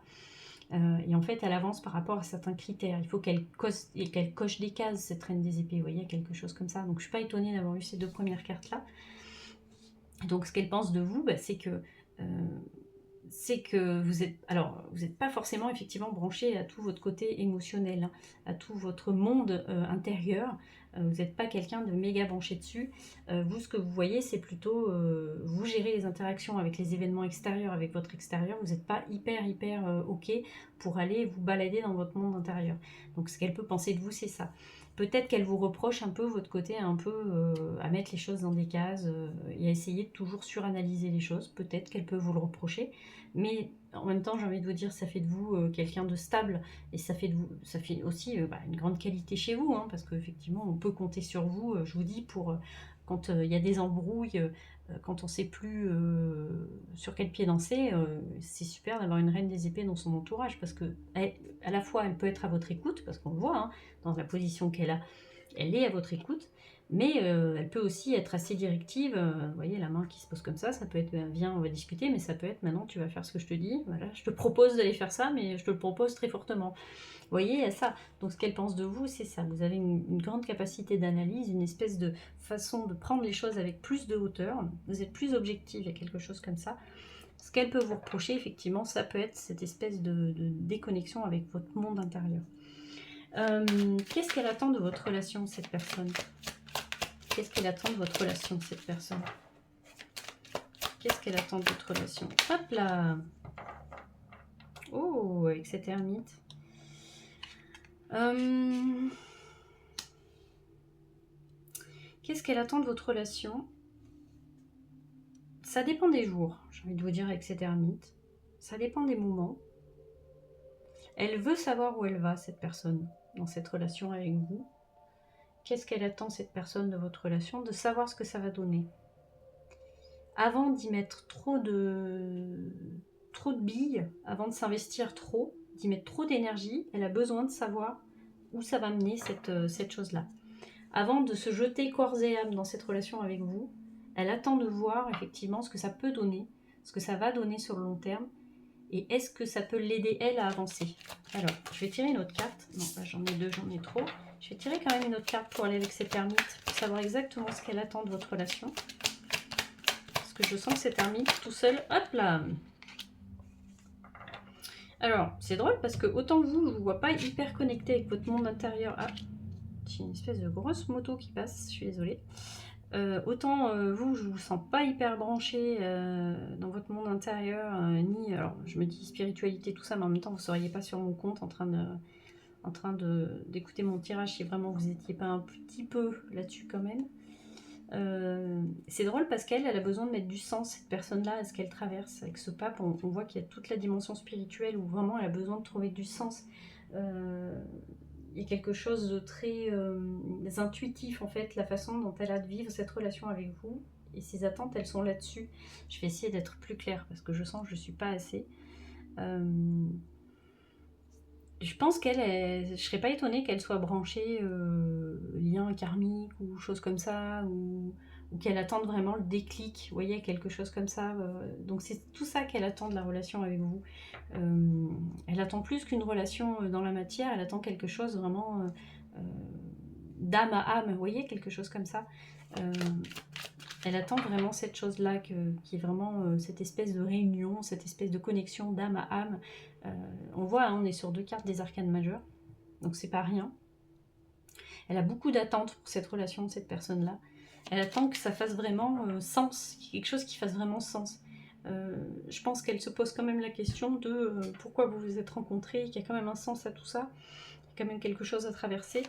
Et en fait, elle avance par rapport à certains critères. Il faut qu'elle coche des cases, cette reine des épées. Vous voyez, quelque chose comme ça. Donc, je suis pas étonnée d'avoir eu ces 2 premières cartes-là. Donc, ce qu'elle pense de vous, bah, c'est que vous êtes, alors vous n'êtes pas forcément effectivement branché à tout votre côté émotionnel, hein, à tout votre monde intérieur. Vous n'êtes pas quelqu'un de méga branché dessus. Vous, ce que vous voyez, c'est plutôt vous gérez les interactions avec les événements extérieurs, avec votre extérieur. Vous n'êtes pas hyper ok pour aller vous balader dans votre monde intérieur. Donc ce qu'elle peut penser de vous, c'est ça. Peut-être qu'elle vous reproche un peu votre côté un peu à mettre les choses dans des cases et à essayer de toujours suranalyser les choses. Peut-être qu'elle peut vous le reprocher. Mais en même temps, j'ai envie de vous dire, ça fait de vous quelqu'un de stable et ça fait aussi une grande qualité chez vous, hein, parce qu'effectivement, on peut compter sur vous, je vous dis, pour quand il y a des embrouilles, quand on ne sait plus sur quel pied danser, c'est super d'avoir une reine des épées dans son entourage, parce que à la fois, elle peut être à votre écoute, parce qu'on le voit, hein, dans la position qu'elle a, elle est à votre écoute, mais elle peut aussi être assez directive. Vous voyez, la main qui se pose comme ça peut être viens, on va discuter, mais ça peut être maintenant tu vas faire ce que je te dis. Voilà, je te propose d'aller faire ça, mais je te le propose très fortement. Vous voyez, il y a ça. Donc ce qu'elle pense de vous, c'est ça. Vous avez une grande capacité d'analyse, une espèce de façon de prendre les choses avec plus de hauteur. Vous êtes plus objectif, il y a quelque chose comme ça. Ce qu'elle peut vous reprocher, effectivement, ça peut être cette espèce de déconnexion avec votre monde intérieur. Qu'est-ce qu'elle attend de votre relation, cette personne? Qu'est-ce qu'elle attend de votre relation, cette personne? Qu'est-ce qu'elle attend de votre relation? Hop là! Oh, avec cette ermite. Qu'est-ce qu'elle attend de votre relation? Ça dépend des jours, j'ai envie de vous dire, avec cette ermite. Ça dépend des moments. Elle veut savoir où elle va, cette personne, dans cette relation avec vous. Qu'est-ce qu'elle attend, cette personne, de votre relation? De savoir ce que ça va donner. Avant d'y mettre trop de billes, avant de s'investir trop, d'y mettre trop d'énergie, elle a besoin de savoir où ça va mener cette chose-là. Avant de se jeter corps et âme dans cette relation avec vous, elle attend de voir effectivement ce que ça peut donner, ce que ça va donner sur le long terme, et est-ce que ça peut l'aider, elle, à avancer. Alors, je vais tirer une autre carte. Non, là j'en ai 2, j'en ai trop. Je vais tirer quand même une autre carte pour aller avec cette ermite, pour savoir exactement ce qu'elle attend de votre relation. Parce que je sens que cette ermite, tout seul, hop là. Alors, c'est drôle parce que autant vous, je vous vois pas hyper connecté avec votre monde intérieur. Ah, j'ai une espèce de grosse moto qui passe, je suis désolée. Autant vous, je vous sens pas hyper branché dans votre monde intérieur, ni, alors je me dis spiritualité, tout ça, mais en même temps, vous seriez pas sur mon compte en train d'écouter mon tirage si vraiment vous étiez pas un petit peu là-dessus quand même. C'est drôle parce qu'elle a besoin de mettre du sens, cette personne-là, à ce qu'elle traverse. Avec ce pape, on voit qu'il y a toute la dimension spirituelle où vraiment elle a besoin de trouver du sens. Il y a quelque chose de très intuitif en fait, la façon dont elle a de vivre cette relation avec vous. Et ses attentes, elles sont là-dessus. Je vais essayer d'être plus claire parce que je sens que je ne suis pas assez. Je pense je ne serais pas étonnée qu'elle soit branchée lien karmique ou choses comme ça, ou qu'elle attende vraiment le déclic, vous voyez, quelque chose comme ça. Donc c'est tout ça qu'elle attend de la relation avec vous. Elle attend plus qu'une relation dans la matière, elle attend quelque chose vraiment d'âme à âme, vous voyez, quelque chose comme ça. Elle attend vraiment cette chose-là, qui est vraiment cette espèce de réunion, cette espèce de connexion d'âme à âme. On voit, hein, on est sur 2 cartes des arcanes majeures, donc c'est pas rien. Elle a beaucoup d'attentes pour cette relation, cette personne-là. Elle attend que ça fasse vraiment sens, quelque chose qui fasse vraiment sens. Je pense qu'elle se pose quand même la question de pourquoi vous vous êtes rencontrés, qu'il y a quand même un sens à tout ça. Il y a quand même quelque chose à traverser.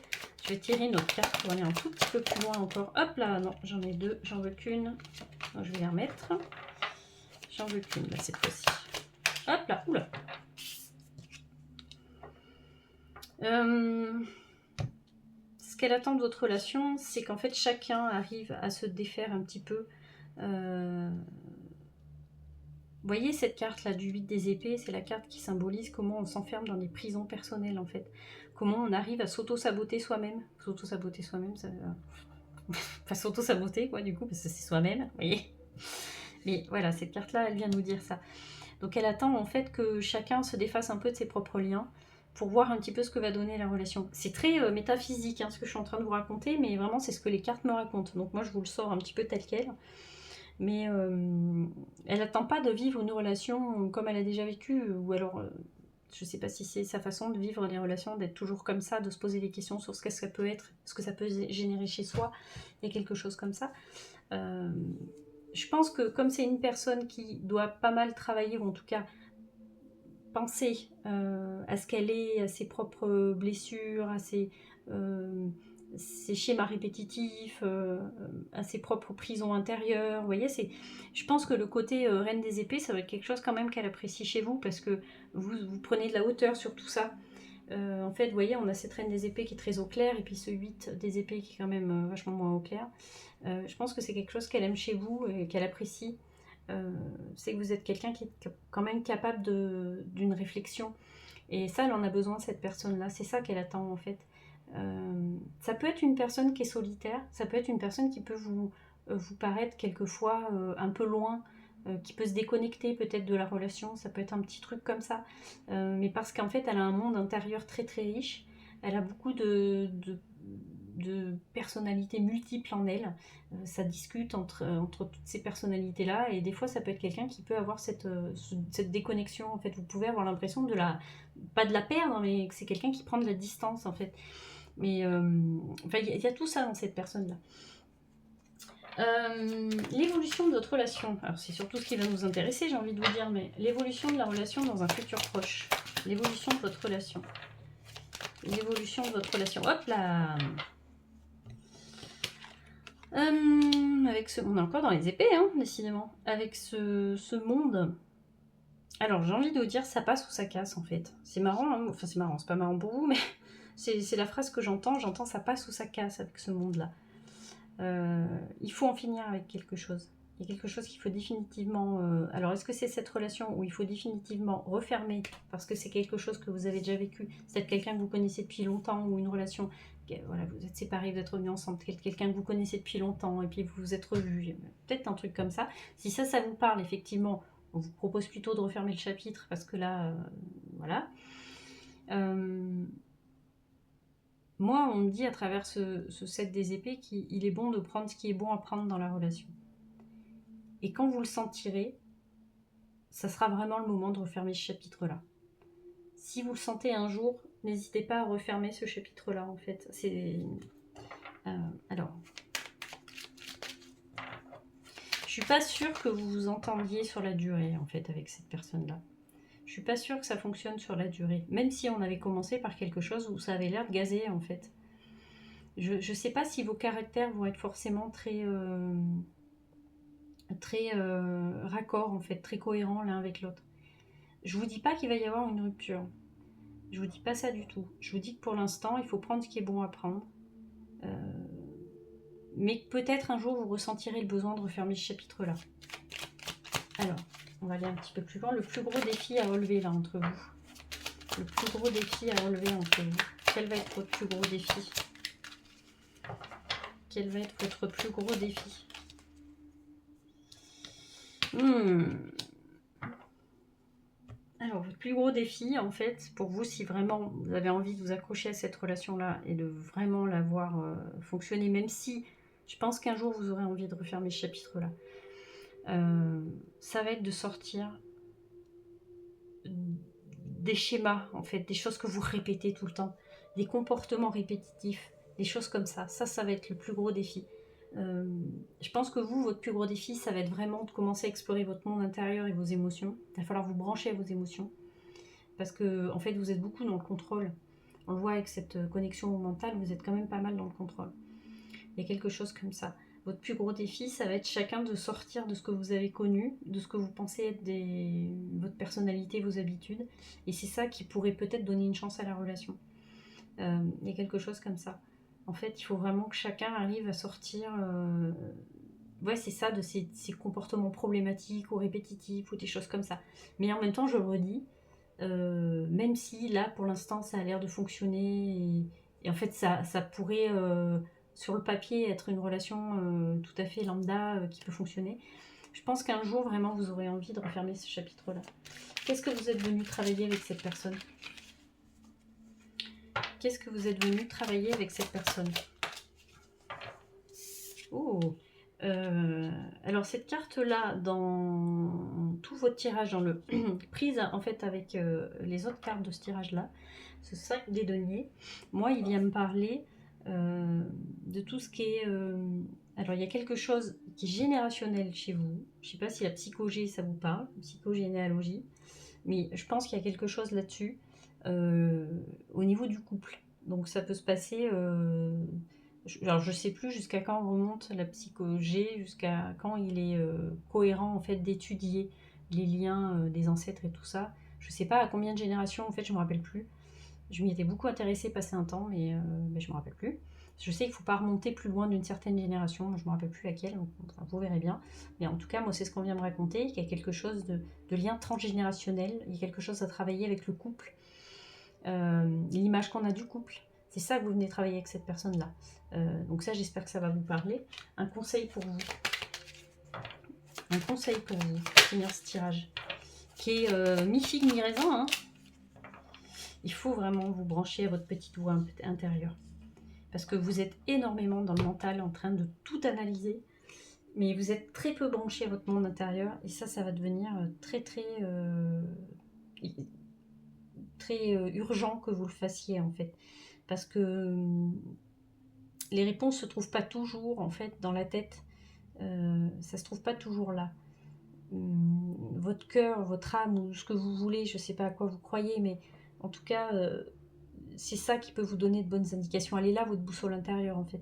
Je vais tirer une autre carte pour aller un tout petit peu plus loin encore. Hop là, non, j'en ai 2, j'en veux qu'une. Je vais les remettre. J'en veux qu'une là cette fois-ci. Hop là, oula. Ce qu'elle attend de votre relation, c'est qu'en fait chacun arrive à se défaire un petit peu voyez cette carte là du 8 des épées, c'est la carte qui symbolise comment on s'enferme dans des prisons personnelles en fait. Comment on arrive à s'auto-saboter soi-même. S'auto-saboter soi-même, ça... enfin s'auto-saboter quoi du coup, parce que c'est soi-même, vous voyez. Mais voilà, cette carte là, elle vient nous dire ça. Donc elle attend en fait que chacun se défasse un peu de ses propres liens pour voir un petit peu ce que va donner la relation. C'est très métaphysique ce que je suis en train de vous raconter, mais vraiment c'est ce que les cartes me racontent. Donc moi je vous le sors un petit peu tel quel. Mais elle n'attend pas de vivre une relation comme elle a déjà vécu, ou alors je ne sais pas si c'est sa façon de vivre les relations, d'être toujours comme ça, de se poser des questions sur ce que ça peut être, ce que ça peut générer chez soi, il y a quelque chose comme ça. Je pense que comme c'est une personne qui doit pas mal travailler, ou en tout cas penser à ce qu'elle est, à ses propres blessures, à ses schémas répétitifs, à ses propres prisons intérieures, vous voyez, je pense que le côté reine des épées, ça va être quelque chose quand même qu'elle apprécie chez vous, parce que vous prenez de la hauteur sur tout ça. En fait, vous voyez, on a cette reine des épées qui est très au clair, et puis ce 8 des épées qui est quand même vachement moins au clair. Je pense que c'est quelque chose qu'elle aime chez vous et qu'elle apprécie. C'est que vous êtes quelqu'un qui est quand même capable d'une réflexion. Et ça, elle en a besoin, cette personne-là. C'est ça qu'elle attend, en fait. Ça peut être une personne qui est solitaire, ça peut être une personne qui peut vous paraître quelquefois un peu loin, qui peut se déconnecter peut-être de la relation, ça peut être un petit truc comme ça. Mais parce qu'en fait, elle a un monde intérieur très très riche, elle a beaucoup de personnalités multiples en elle. Ça discute entre toutes ces personnalités-là, et des fois, ça peut être quelqu'un qui peut avoir cette déconnexion. En fait, vous pouvez avoir l'impression de pas de la perdre, mais que c'est quelqu'un qui prend de la distance, en fait. Mais enfin, il y a tout ça dans cette personne-là. L'évolution de votre relation, alors c'est surtout ce qui va nous intéresser, j'ai envie de vous dire, mais l'évolution de la relation dans un futur proche. L'évolution de votre relation. L'évolution de votre relation. Hop là. On est encore dans les épées, décidément. Avec ce monde. Alors, j'ai envie de vous dire, ça passe ou ça casse, en fait. C'est marrant, enfin c'est marrant, c'est pas marrant pour vous, mais c'est la phrase que j'entends. J'entends ça passe ou ça casse avec ce monde-là. Il faut en finir avec quelque chose. Il y a quelque chose qu'il faut définitivement... Alors, est-ce que c'est cette relation où il faut définitivement refermer parce que c'est quelque chose que vous avez déjà vécu? C'est peut-être quelqu'un que vous connaissez depuis longtemps, ou une relation... Voilà, vous êtes séparés, vous êtes revenus ensemble, quelqu'un que vous connaissez depuis longtemps, et puis vous vous êtes revus. Peut-être un truc comme ça. Si ça vous parle, effectivement, on vous propose plutôt de refermer le chapitre, parce que là, voilà. Moi, on me dit à travers ce 7 des épées qu'il est bon de prendre ce qui est bon à prendre dans la relation. Et quand vous le sentirez, ça sera vraiment le moment de refermer ce chapitre-là. Si vous le sentez un jour, n'hésitez pas à refermer ce chapitre-là, en fait. Alors, je suis pas sûre que vous vous entendiez sur la durée, en fait, avec cette personne-là. Je suis pas sûre que ça fonctionne sur la durée. Même si on avait commencé par quelque chose où ça avait l'air de gazer, en fait. Je sais pas si vos caractères vont être forcément très raccord, en fait, très cohérents l'un avec l'autre. Je vous dis pas qu'il va y avoir une rupture. Je vous dis pas ça du tout. Je vous dis que pour l'instant, il faut prendre ce qui est bon à prendre. Mais peut-être un jour, vous ressentirez le besoin de refermer ce chapitre-là. Alors, on va aller un petit peu plus loin. Le plus gros défi à relever là entre vous. Le plus gros défi à relever entre vous. Quel va être votre plus gros défi? Quel va être votre plus gros défi? Alors, votre plus gros défi, en fait, pour vous, si vraiment vous avez envie de vous accrocher à cette relation-là et de vraiment la voir fonctionner, même si je pense qu'un jour vous aurez envie de refermer ce chapitre-là, ça va être de sortir des schémas, en fait, des choses que vous répétez tout le temps, des comportements répétitifs, des choses comme ça. Ça va être le plus gros défi. Je pense que vous, votre plus gros défi, ça va être vraiment de commencer à explorer votre monde intérieur et vos émotions. Il va falloir vous brancher à vos émotions. Parce que, en fait, vous êtes beaucoup dans le contrôle. On le voit avec cette connexion au mental, vous êtes quand même pas mal dans le contrôle. Il y a quelque chose comme ça. Votre plus gros défi, ça va être chacun de sortir de ce que vous avez connu, de ce que vous pensez être votre personnalité, vos habitudes. Et c'est ça qui pourrait peut-être donner une chance à la relation. Il y a quelque chose comme ça. En fait, il faut vraiment que chacun arrive à sortir ouais, c'est ça, de ces comportements problématiques ou répétitifs ou des choses comme ça. Mais en même temps, je le redis, même si là, pour l'instant, ça a l'air de fonctionner, et en fait, ça pourrait, sur le papier, être une relation tout à fait lambda qui peut fonctionner. Je pense qu'un jour, vraiment, vous aurez envie de refermer ce chapitre-là. Qu'est-ce que vous êtes venu travailler avec cette personne? Qu'est-ce que vous êtes venu travailler avec cette personne? Oh, alors cette carte-là, dans tout votre tirage, dans le prise en fait avec les autres cartes de ce tirage-là, ce 5 des deniers, moi il vient me parler de tout ce qui est... alors il y a quelque chose qui est générationnel chez vous. Je ne sais pas si la psychogé ça vous parle, psychogénéalogie, mais je pense qu'il y a quelque chose là-dessus au niveau du couple. Donc ça peut se passer... alors je sais plus jusqu'à quand remonte la psychogé, jusqu'à quand il est cohérent en fait d'étudier les liens des ancêtres et tout ça. Je sais pas à combien de générations, en fait je me rappelle plus. Je m'y étais beaucoup intéressée passé un temps, mais je me rappelle plus. Je sais qu'il ne faut pas remonter plus loin d'une certaine génération, je me rappelle plus laquelle, enfin, vous verrez bien. Mais en tout cas, moi c'est ce qu'on vient me raconter, qu'il y a quelque chose de lien transgénérationnel, il y a quelque chose à travailler avec le couple, l'image qu'on a du couple. C'est ça que vous venez travailler avec cette personne-là. Donc ça, j'espère que ça va vous parler. Un conseil pour vous. Un conseil pour vous, pour finir ce tirage. Qui est mi-figue, mi-raisin. Hein. Il faut vraiment vous brancher à votre petite voix intérieure. Parce que vous êtes énormément dans le mental, en train de tout analyser. Mais vous êtes très peu branché à votre monde intérieur. Et ça va devenir très, urgent que vous le fassiez, en fait. Parce que les réponses se trouvent pas toujours en fait dans la tête, ça se trouve pas toujours là. Votre cœur, votre âme ou ce que vous voulez, je sais pas à quoi vous croyez, mais en tout cas c'est ça qui peut vous donner de bonnes indications. Elle est là, votre boussole intérieure en fait.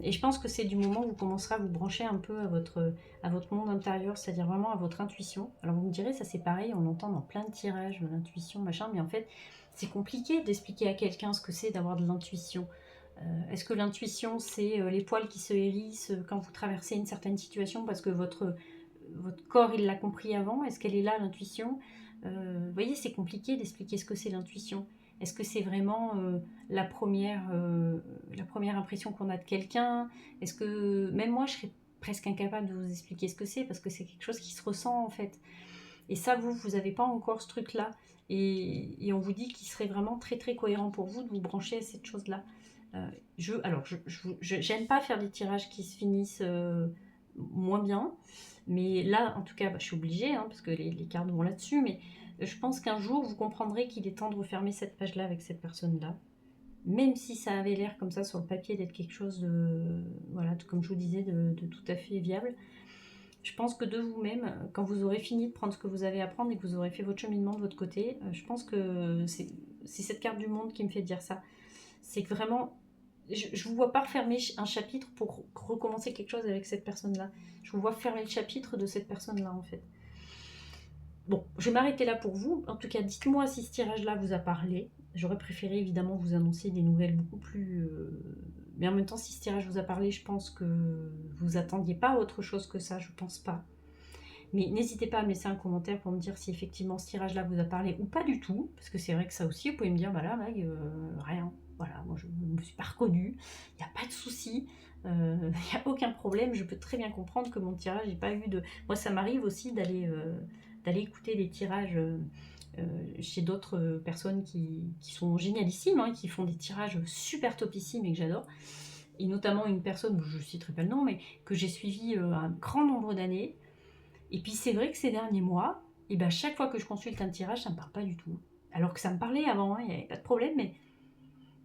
Et je pense que c'est du moment où vous commencerez à vous brancher un peu à votre monde intérieur, c'est-à-dire vraiment à votre intuition. Alors vous me direz, ça c'est pareil, on l'entend dans plein de tirages, l'intuition, machin, mais en fait c'est compliqué d'expliquer à quelqu'un ce que c'est d'avoir de l'intuition. Est-ce que l'intuition c'est les poils qui se hérissent quand vous traversez une certaine situation parce que votre corps il l'a compris avant? Est-ce qu'elle est là l'intuition? Vous voyez, c'est compliqué d'expliquer ce que c'est l'intuition. Est-ce que c'est vraiment la première impression qu'on a de quelqu'un? Est-ce que même moi je serais presque incapable de vous expliquer ce que c'est parce que c'est quelque chose qui se ressent en fait. Et ça vous n'avez pas encore ce truc là. Et on vous dit qu'il serait vraiment très très cohérent pour vous de vous brancher à cette chose là. J'aime pas faire des tirages qui se finissent moins bien, mais là en tout cas je suis obligée hein, parce que les cartes vont là-dessus, mais je pense qu'un jour vous comprendrez qu'il est temps de refermer cette page là avec cette personne là, même si ça avait l'air comme ça sur le papier d'être quelque chose de, voilà, comme je vous disais, de tout à fait viable. Je pense que de vous-même, quand vous aurez fini de prendre ce que vous avez à prendre et que vous aurez fait votre cheminement de votre côté, je pense que c'est cette carte du monde qui me fait dire ça. C'est que vraiment, je ne vous vois pas refermer un chapitre pour recommencer quelque chose avec cette personne-là. Je vous vois fermer le chapitre de cette personne-là, en fait. Bon, je vais m'arrêter là pour vous. En tout cas, dites-moi si ce tirage-là vous a parlé. J'aurais préféré, évidemment, vous annoncer des nouvelles beaucoup plus... Mais en même temps, si ce tirage vous a parlé, je pense que vous attendiez pas autre chose que ça, je pense pas. Mais n'hésitez pas à me laisser un commentaire pour me dire si effectivement ce tirage-là vous a parlé ou pas du tout. Parce que c'est vrai que ça aussi, vous pouvez me dire, bah là, Mag, rien. Voilà, moi je ne me suis pas reconnue, il n'y a pas de souci, il n'y a aucun problème, je peux très bien comprendre que mon tirage, j'ai pas eu de... Moi ça m'arrive aussi d'aller écouter des tirages chez d'autres personnes qui sont génialissimes, hein, qui font des tirages super topissimes et que j'adore. Et notamment une personne, je ne citerai pas le nom, mais que j'ai suivi un grand nombre d'années. Et puis c'est vrai que ces derniers mois, et ben, chaque fois que je consulte un tirage, ça ne me parle pas du tout. Alors que ça me parlait avant, hein, il n'y avait pas de problème, mais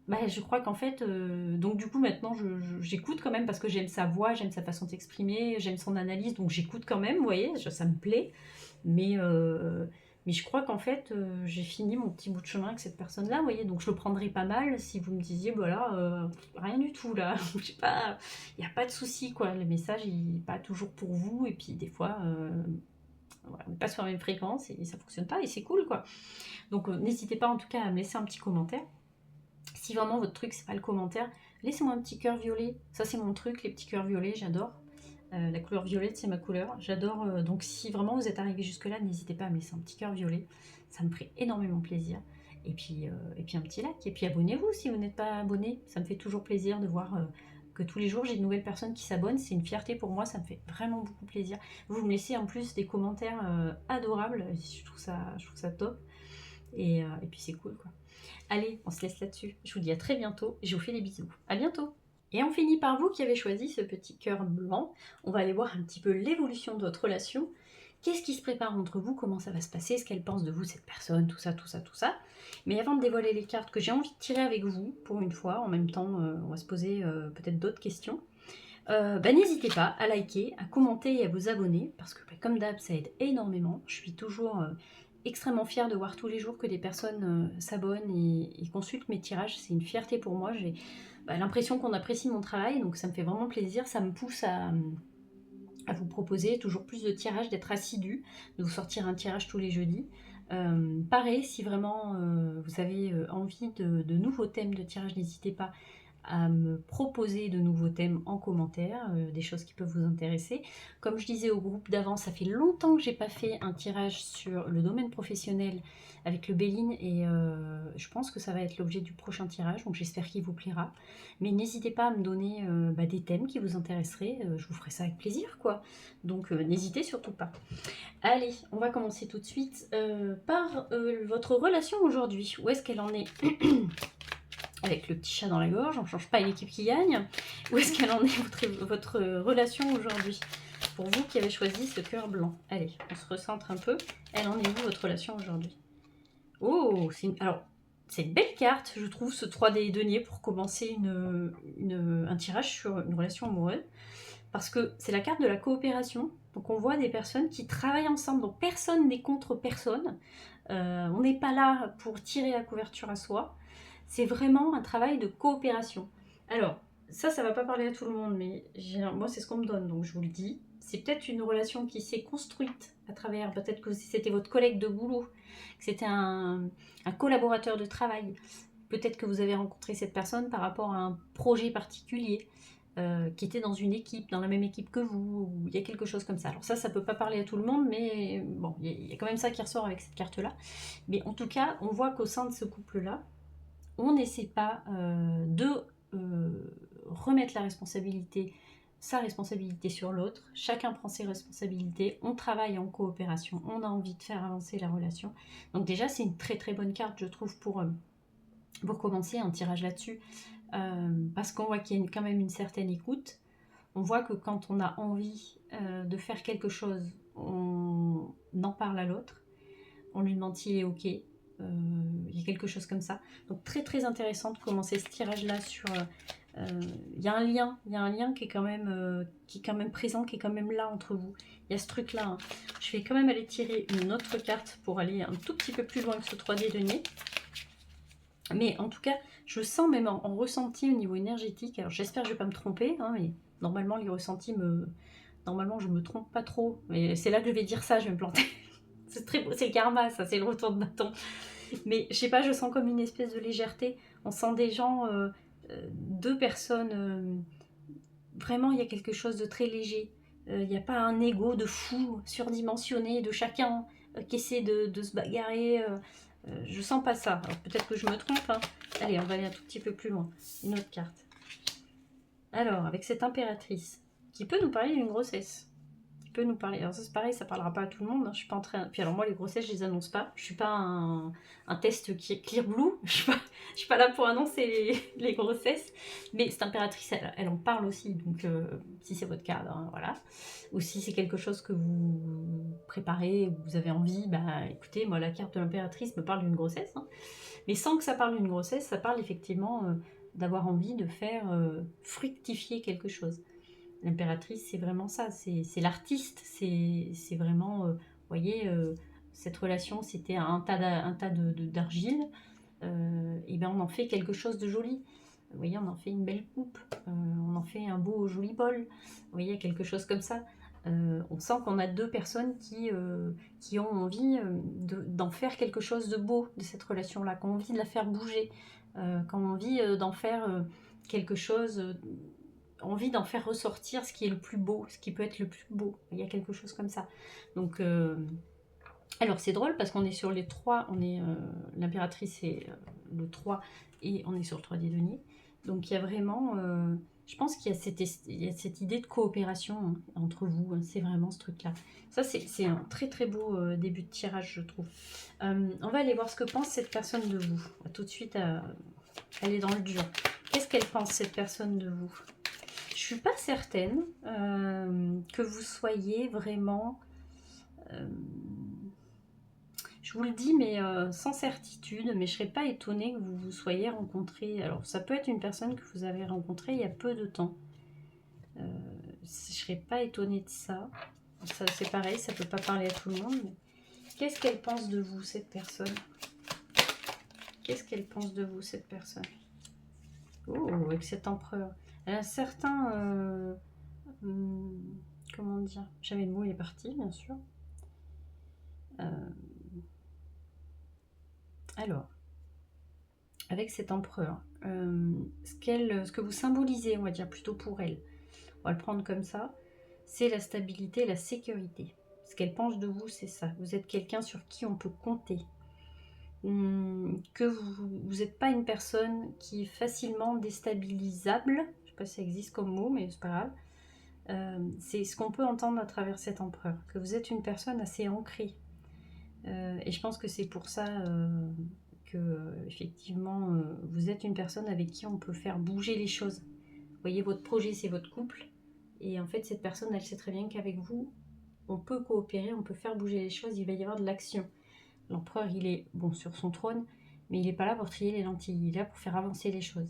bah, je crois qu'en fait, donc du coup maintenant j'écoute quand même parce que j'aime sa voix, j'aime sa façon d'exprimer, j'aime son analyse, donc j'écoute quand même, vous voyez, ça me plaît. Mais je crois qu'en fait j'ai fini mon petit bout de chemin avec cette personne-là, vous voyez, donc je le prendrais pas mal si vous me disiez, voilà, rien du tout là, je sais pas, il n'y a pas de souci quoi, le message il n'est pas toujours pour vous, et puis des fois, voilà, on n'est pas sur la même fréquence et ça fonctionne pas et c'est cool quoi. Donc n'hésitez pas en tout cas à me laisser un petit commentaire. Si vraiment votre truc c'est pas le commentaire, laissez-moi un petit cœur violet, ça c'est mon truc, les petits cœurs violets, j'adore. La couleur violette, c'est ma couleur. J'adore. Donc, si vraiment vous êtes arrivé jusque-là, n'hésitez pas à me laisser un petit cœur violet. Ça me ferait énormément plaisir. Et puis un petit like. Et puis abonnez-vous si vous n'êtes pas abonné. Ça me fait toujours plaisir de voir que tous les jours j'ai de nouvelles personnes qui s'abonnent. C'est une fierté pour moi. Ça me fait vraiment beaucoup plaisir. Vous me laissez en plus des commentaires adorables. Je trouve ça top. Et puis c'est cool, quoi. Allez, on se laisse là-dessus. Je vous dis à très bientôt. Je vous fais des bisous. À bientôt. Et on finit par vous qui avez choisi ce petit cœur blanc. On va aller voir un petit peu l'évolution de votre relation. Qu'est-ce qui se prépare entre vous? Comment ça va se passer? Ce qu'elle pense de vous, cette personne? Tout ça, tout ça, tout ça. Mais avant de dévoiler les cartes que j'ai envie de tirer avec vous, pour une fois, en même temps, on va se poser peut-être d'autres questions. N'hésitez pas à liker, à commenter et à vous abonner, parce que comme d'hab, ça aide énormément. Je suis toujours extrêmement fière de voir tous les jours que des personnes s'abonnent et consultent mes tirages. C'est une fierté pour moi. J'ai l'impression qu'on apprécie mon travail, donc ça me fait vraiment plaisir. Ça me pousse à vous proposer toujours plus de tirages, d'être assidu, de vous sortir un tirage tous les jeudis. Pareil, si vraiment vous avez envie de nouveaux thèmes de tirage, n'hésitez pas à me proposer de nouveaux thèmes en commentaire, des choses qui peuvent vous intéresser. Comme je disais au groupe d'avant, ça fait longtemps que j'ai pas fait un tirage sur le domaine professionnel avec le Béline et je pense que ça va être l'objet du prochain tirage, donc j'espère qu'il vous plaira. Mais n'hésitez pas à me donner des thèmes qui vous intéresseraient, je vous ferai ça avec plaisir, quoi. Donc n'hésitez surtout pas. Allez, on va commencer tout de suite par votre relation aujourd'hui. Où est-ce qu'elle en est? Avec le petit chat dans la gorge, on ne change pas l'équipe qui gagne. Où est-ce qu'elle en est, votre relation aujourd'hui? Pour vous qui avez choisi ce cœur blanc. Allez, on se recentre un peu. Elle en est où, votre relation aujourd'hui? Oh, alors, c'est une belle carte, je trouve, ce 3D denier pour commencer un tirage sur une relation amoureuse. Parce que c'est la carte de la coopération. Donc on voit des personnes qui travaillent ensemble. Donc personne n'est contre personne. On n'est pas là pour tirer la couverture à soi. C'est vraiment un travail de coopération. Alors, ça va pas parler à tout le monde, mais moi, c'est ce qu'on me donne, donc je vous le dis. C'est peut-être une relation qui s'est construite à travers, peut-être que c'était votre collègue de boulot, que c'était un collaborateur de travail. Peut-être que vous avez rencontré cette personne par rapport à un projet particulier, qui était dans une équipe, dans la même équipe que vous, ou il y a quelque chose comme ça. Alors ça peut pas parler à tout le monde, mais bon, il y a quand même ça qui ressort avec cette carte-là. Mais en tout cas, on voit qu'au sein de ce couple-là, on n'essaie pas de remettre sa responsabilité sur l'autre. Chacun prend ses responsabilités. On travaille en coopération. On a envie de faire avancer la relation. Donc déjà, c'est une très très bonne carte, je trouve, pour commencer un tirage là-dessus. Parce qu'on voit qu'il y a quand même une certaine écoute. On voit que quand on a envie de faire quelque chose, on en parle à l'autre. On lui demande s'il est OK. Il y a quelque chose comme ça. Donc très très intéressant de commencer ce tirage là sur... Il y a un lien qui est quand même présent, qui est quand même là entre vous. Il y a ce truc là. Hein. Je vais quand même aller tirer une autre carte pour aller un tout petit peu plus loin que ce 3D denier. Mais en tout cas, je sens même en ressenti au niveau énergétique. Alors j'espère que je ne vais pas me tromper, hein, mais normalement les ressentis Normalement je me trompe pas trop. Mais c'est là que je vais dire ça, je vais me planter. C'est le karma, ça, c'est le retour de bâton. Mais je sais pas, je sens comme une espèce de légèreté. On sent des gens, deux personnes, vraiment il y a quelque chose de très léger. Il n'y a pas un ego de fou surdimensionné de chacun qui essaie de se bagarrer. Je sens pas ça. Alors peut-être que je me trompe. Hein. Allez, on va aller un tout petit peu plus loin. Une autre carte. Alors, avec cette impératrice, qui peut nous parler d'une grossesse. Peut nous parler. Alors ça c'est pareil, ça parlera pas à tout le monde. Hein. Je suis pas en train. Puis alors moi les grossesses je les annonce pas. Je suis pas un test qui est clear blue. Je suis pas là pour annoncer les grossesses. Mais cette impératrice elle en parle aussi. Donc si c'est votre cas, ben, voilà. Ou si c'est quelque chose que vous préparez, ou vous avez envie, bah écoutez, moi la carte de l'impératrice me parle d'une grossesse. Hein. Mais sans que ça parle d'une grossesse, ça parle effectivement d'avoir envie de faire fructifier quelque chose. L'impératrice, c'est vraiment ça, c'est l'artiste, c'est vraiment, vous voyez, cette relation, c'était un tas d'argile, et bien on en fait quelque chose de joli. Vous voyez, on en fait une belle coupe, on en fait un beau, joli bol, vous voyez, quelque chose comme ça. On sent qu'on a deux personnes qui ont envie d'en faire quelque chose de beau de cette relation-là, qui ont envie de la faire bouger, qui ont envie d'en faire quelque chose envie d'en faire ressortir ce qui est le plus beau, ce qui peut être le plus beau. Il y a quelque chose comme ça. Donc, alors c'est drôle parce qu'on est sur les 3, l'impératrice c'est le 3 et on est sur le 3 des deniers. Donc il y a vraiment, je pense qu'il y a cette idée de coopération hein, entre vous, hein, c'est vraiment ce truc-là. Ça c'est un très très beau début de tirage je trouve. On va aller voir ce que pense cette personne de vous. Tout de suite, elle est dans le dur. Qu'est-ce qu'elle pense cette personne de vous? Je suis pas certaine que vous soyez vraiment... je vous le dis, mais sans certitude, mais je ne serais pas étonnée que vous vous soyez rencontrés. Alors, ça peut être une personne que vous avez rencontrée il y a peu de temps. Je ne serais pas étonnée de ça. Ça c'est pareil, ça ne peut pas parler à tout le monde. Mais... qu'est-ce qu'elle pense de vous, cette personne? Qu'est-ce qu'elle pense de vous, cette personne? Oh, avec cet empereur. Elle a un certain... comment dire? Jamais le mot, il est parti, bien sûr. Alors, avec cet empereur, ce que vous symbolisez, on va dire plutôt pour elle, on va le prendre comme ça, c'est la stabilité, la sécurité. Ce qu'elle pense de vous, c'est ça. Vous êtes quelqu'un sur qui on peut compter. Que vous n'êtes pas une personne qui est facilement déstabilisable. Je ne sais pas si ça existe comme mot, mais c'est pas grave. C'est ce qu'on peut entendre à travers cet empereur. Que vous êtes une personne assez ancrée. Et je pense que c'est pour ça que, effectivement, vous êtes une personne avec qui on peut faire bouger les choses. Vous voyez, votre projet, c'est votre couple. Et en fait, cette personne, elle sait très bien qu'avec vous, on peut coopérer, on peut faire bouger les choses, il va y avoir de l'action. L'empereur, il est bon sur son trône, mais il n'est pas là pour trier les lentilles, il est là pour faire avancer les choses.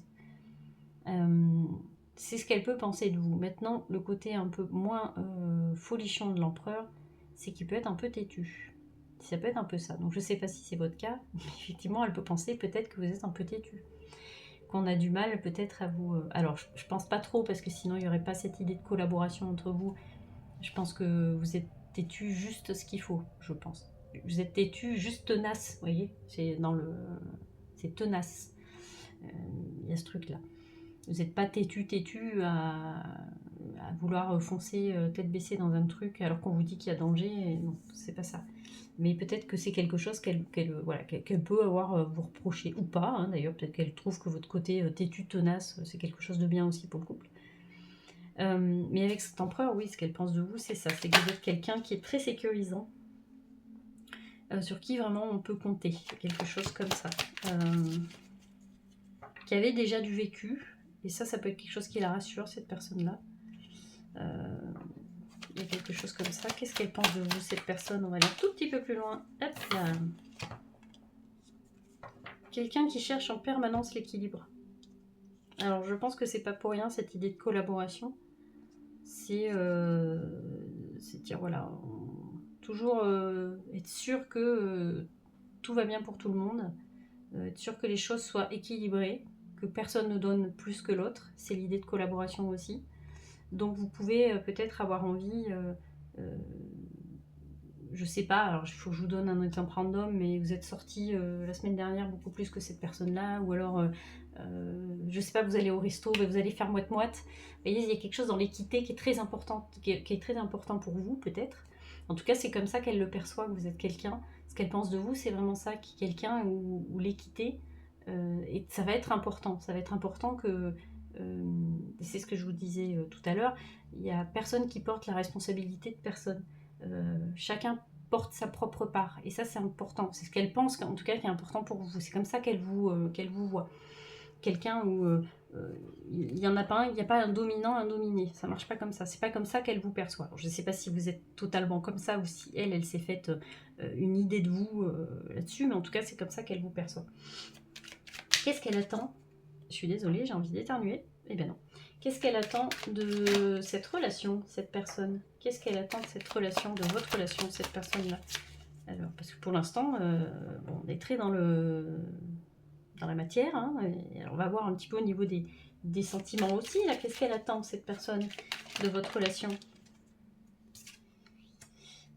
C'est ce qu'elle peut penser de vous. Maintenant, le côté un peu moins folichon de l'empereur, c'est qu'il peut être un peu têtu. Ça peut être un peu ça. Donc je ne sais pas si c'est votre cas, mais effectivement, elle peut penser peut-être que vous êtes un peu têtu. Qu'on a du mal peut-être à vous... Alors, je pense pas trop, parce que sinon, il n'y aurait pas cette idée de collaboration entre vous. Je pense que vous êtes têtu juste ce qu'il faut, je pense. Vous êtes têtu juste tenace, vous voyez, c'est dans le... c'est tenace. Il y a ce truc-là. Vous n'êtes pas têtu à vouloir foncer tête baissée dans un truc alors qu'on vous dit qu'il y a danger. Non, c'est pas ça. Mais peut-être que c'est quelque chose qu'elle peut avoir vous reprocher ou pas. Hein, d'ailleurs, peut-être qu'elle trouve que votre côté têtu, tenace, c'est quelque chose de bien aussi pour le couple. Mais avec cet empereur, oui, ce qu'elle pense de vous, c'est ça. C'est que vous êtes quelqu'un qui est très sécurisant. Sur qui vraiment on peut compter. Quelque chose comme ça. Qui avait déjà du vécu. Et ça peut être quelque chose qui la rassure, cette personne-là. Il y a quelque chose comme ça. Qu'est-ce qu'elle pense de vous, cette personne? On va aller un tout petit peu plus loin. Hop là. Quelqu'un qui cherche en permanence l'équilibre. Alors, je pense que c'est pas pour rien, cette idée de collaboration. C'est dire, voilà, toujours être sûr que tout va bien pour tout le monde. Être sûr que les choses soient équilibrées. Que personne ne donne plus que l'autre. C'est l'idée de collaboration aussi. Donc vous pouvez peut-être avoir envie, je sais pas, alors il faut que je vous donne un exemple random, mais vous êtes sorti la semaine dernière beaucoup plus que cette personne-là, ou alors, je sais pas, vous allez au resto, vous allez faire moite-moite. Vous voyez, il y a quelque chose dans l'équité qui est très important, qui est très important pour vous peut-être. En tout cas, c'est comme ça qu'elle le perçoit, que vous êtes quelqu'un. Ce qu'elle pense de vous, c'est vraiment ça, qui est quelqu'un où l'équité, et ça va être important. Ça va être important que... c'est ce que je vous disais tout à l'heure, il n'y a personne qui porte la responsabilité de personne. Chacun porte sa propre part, et ça c'est important. C'est ce qu'elle pense, en tout cas, qui est important pour vous. C'est comme ça qu'elle vous voit. Quelqu'un où il n'y en a pas un, il n'y a pas un dominant, un dominé. Ça marche pas comme ça. C'est pas comme ça qu'elle vous perçoit. Alors, je ne sais pas si vous êtes totalement comme ça ou si elle s'est faite une idée de vous là-dessus, mais en tout cas c'est comme ça qu'elle vous perçoit. Qu'est-ce qu'elle attend? Je suis désolée, j'ai envie d'éternuer. Eh bien non. Qu'est-ce qu'elle attend de cette relation, cette personne? Qu'est-ce qu'elle attend de cette relation, de votre relation, cette personne-là? Alors, parce que pour l'instant, on est très dans la matière. Hein, et alors on va voir un petit peu au niveau des sentiments aussi. Là, qu'est-ce qu'elle attend, cette personne, de votre relation?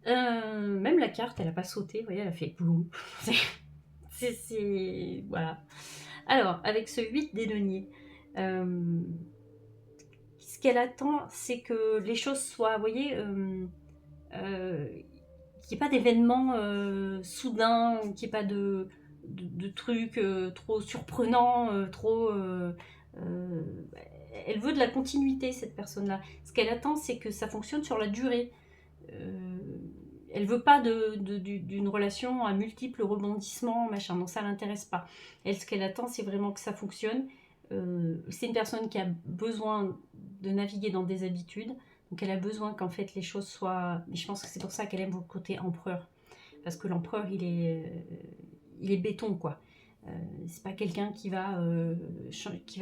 Même la carte, elle n'a pas sauté. Vous voyez, elle a fait boum. Voilà. Alors, avec ce 8 des deniers, qu'elle attend, c'est que les choses soient, vous voyez, qu'il n'y ait pas d'événements soudains, qu'il n'y ait pas de trucs trop surprenants, euh, elle veut de la continuité, cette personne-là. Ce qu'elle attend, c'est que ça fonctionne sur la durée. Euh, Elle veut pas d'une relation à multiples rebondissements, machin, donc ça l'intéresse pas. Elle, ce qu'elle attend, c'est vraiment que ça fonctionne. C'est une personne qui a besoin de naviguer dans des habitudes, donc elle a besoin qu'en fait les choses soient... Mais je pense que c'est pour ça qu'elle aime votre côté empereur, parce que l'empereur, il est béton, quoi. C'est pas quelqu'un qui va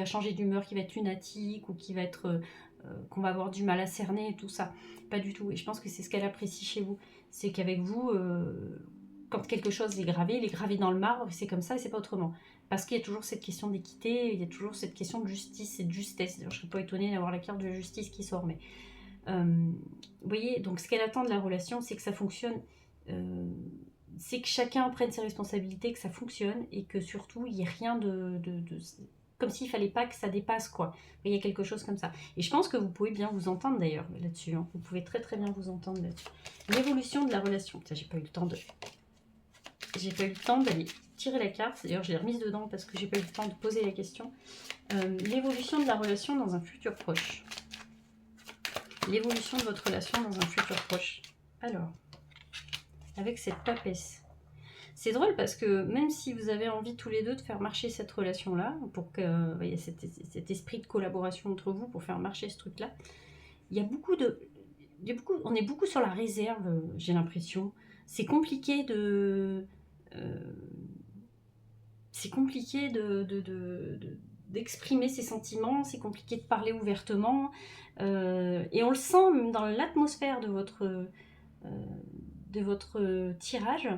changer d'humeur, qui va être lunatique, ou qui va être... qu'on va avoir du mal à cerner et tout ça. Pas du tout. Et je pense que c'est ce qu'elle apprécie chez vous. C'est qu'avec vous, quand quelque chose est gravé, il est gravé dans le marbre, et c'est comme ça et c'est pas autrement. Parce qu'il y a toujours cette question d'équité, il y a toujours cette question de justice et de justesse. D'ailleurs, je serais pas étonnée d'avoir la carte de justice qui sort, mais... vous voyez, donc ce qu'elle attend de la relation, c'est que ça fonctionne... c'est que chacun prenne ses responsabilités, que ça fonctionne, et que surtout, il n'y ait rien comme s'il fallait pas que ça dépasse, quoi. Il y a quelque chose comme ça. Et je pense que vous pouvez bien vous entendre d'ailleurs là-dessus. Hein. Vous pouvez très très bien vous entendre là-dessus. L'évolution de la relation. Ça, j'ai pas eu le temps d'aller tirer la carte. D'ailleurs, je l'ai remise dedans parce que j'ai pas eu le temps de poser la question. L'évolution de la relation dans un futur proche. L'évolution de votre relation dans un futur proche. Alors, avec cette papesse. C'est drôle parce que même si vous avez envie tous les deux de faire marcher cette relation-là, pour qu'il y ait cet esprit de collaboration entre vous pour faire marcher ce truc-là, il y a on est beaucoup sur la réserve, j'ai l'impression. C'est compliqué d'exprimer ses sentiments, c'est compliqué de parler ouvertement, et on le sent même dans l'atmosphère de votre tirage.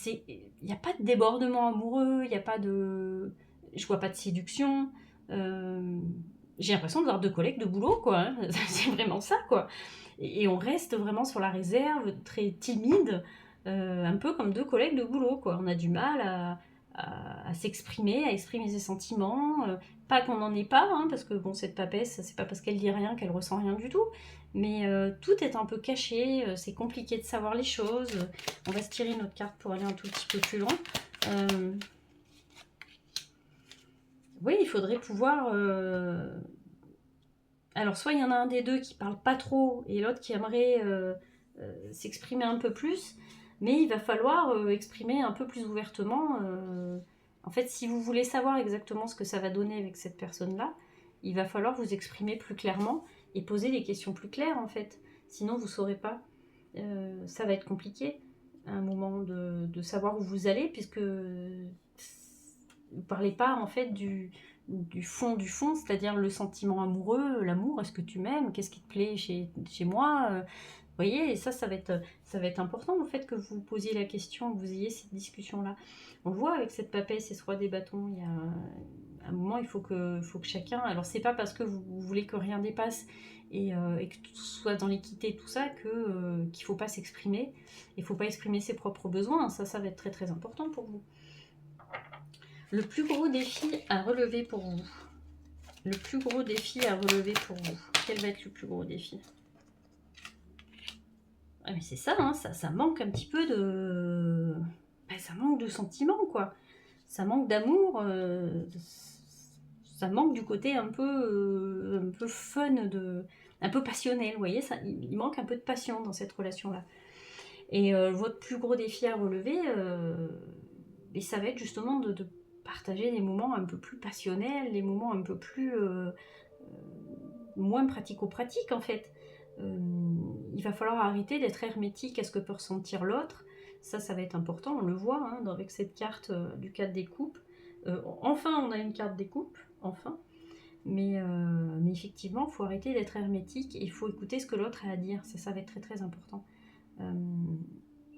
Il n'y a pas de débordement amoureux, il n'y a pas de... Je vois pas de séduction. J'ai l'impression de voir deux collègues de boulot, quoi. Hein. C'est vraiment ça, quoi. Et on reste vraiment sur la réserve, très timide, un peu comme deux collègues de boulot, quoi. On a du mal à s'exprimer, à exprimer ses sentiments. Pas qu'on n'en ait pas, hein, parce que bon, cette papesse, c'est pas parce qu'elle dit rien qu'elle ressent rien du tout. Mais tout est un peu caché, c'est compliqué de savoir les choses. On va se tirer notre carte pour aller un tout petit peu plus loin. Oui, il faudrait pouvoir... Alors, soit il y en a un des deux qui parle pas trop et l'autre qui aimerait s'exprimer un peu plus, mais il va falloir exprimer un peu plus ouvertement. En fait, si vous voulez savoir exactement ce que ça va donner avec cette personne-là, il va falloir vous exprimer plus clairement et poser des questions plus claires, en fait. Sinon, vous ne saurez pas. Ça va être compliqué à un moment de savoir où vous allez, puisque vous ne parlez pas, en fait, du fond, c'est-à-dire le sentiment amoureux, l'amour, est-ce que tu m'aimes, qu'est-ce qui te plaît chez moi, vous voyez, et ça va être important, en fait, que vous posiez la question, que vous ayez cette discussion-là. On le voit avec cette papesse et ce roi des bâtons, il y a un moment, il faut que chacun... Alors, c'est pas parce que vous voulez que rien dépasse et que tout soit dans l'équité, tout ça, qu'il faut pas s'exprimer. Il faut pas exprimer ses propres besoins. Ça va être très, très important pour vous. Le plus gros défi à relever pour vous. Le plus gros défi à relever pour vous. Quel va être le plus gros défi ? Ah mais c'est ça, hein, ça manque un petit peu de... ça manque de sentiments, quoi. Ça manque d'amour, ça manque du côté un peu fun, un peu passionnel, vous voyez, il manque un peu de passion dans cette relation-là. Et votre plus gros défi à relever, et ça va être justement de partager des moments un peu plus passionnels, des moments un peu plus... moins pratico-pratiques, en fait. Il va falloir arrêter d'être hermétique à ce que peut ressentir l'autre. Ça va être important, on le voit hein, avec cette carte du 4 des coupes. Enfin, on a une carte des coupes, enfin. Mais effectivement, il faut arrêter d'être hermétique et il faut écouter ce que l'autre a à dire. Ça va être très très important.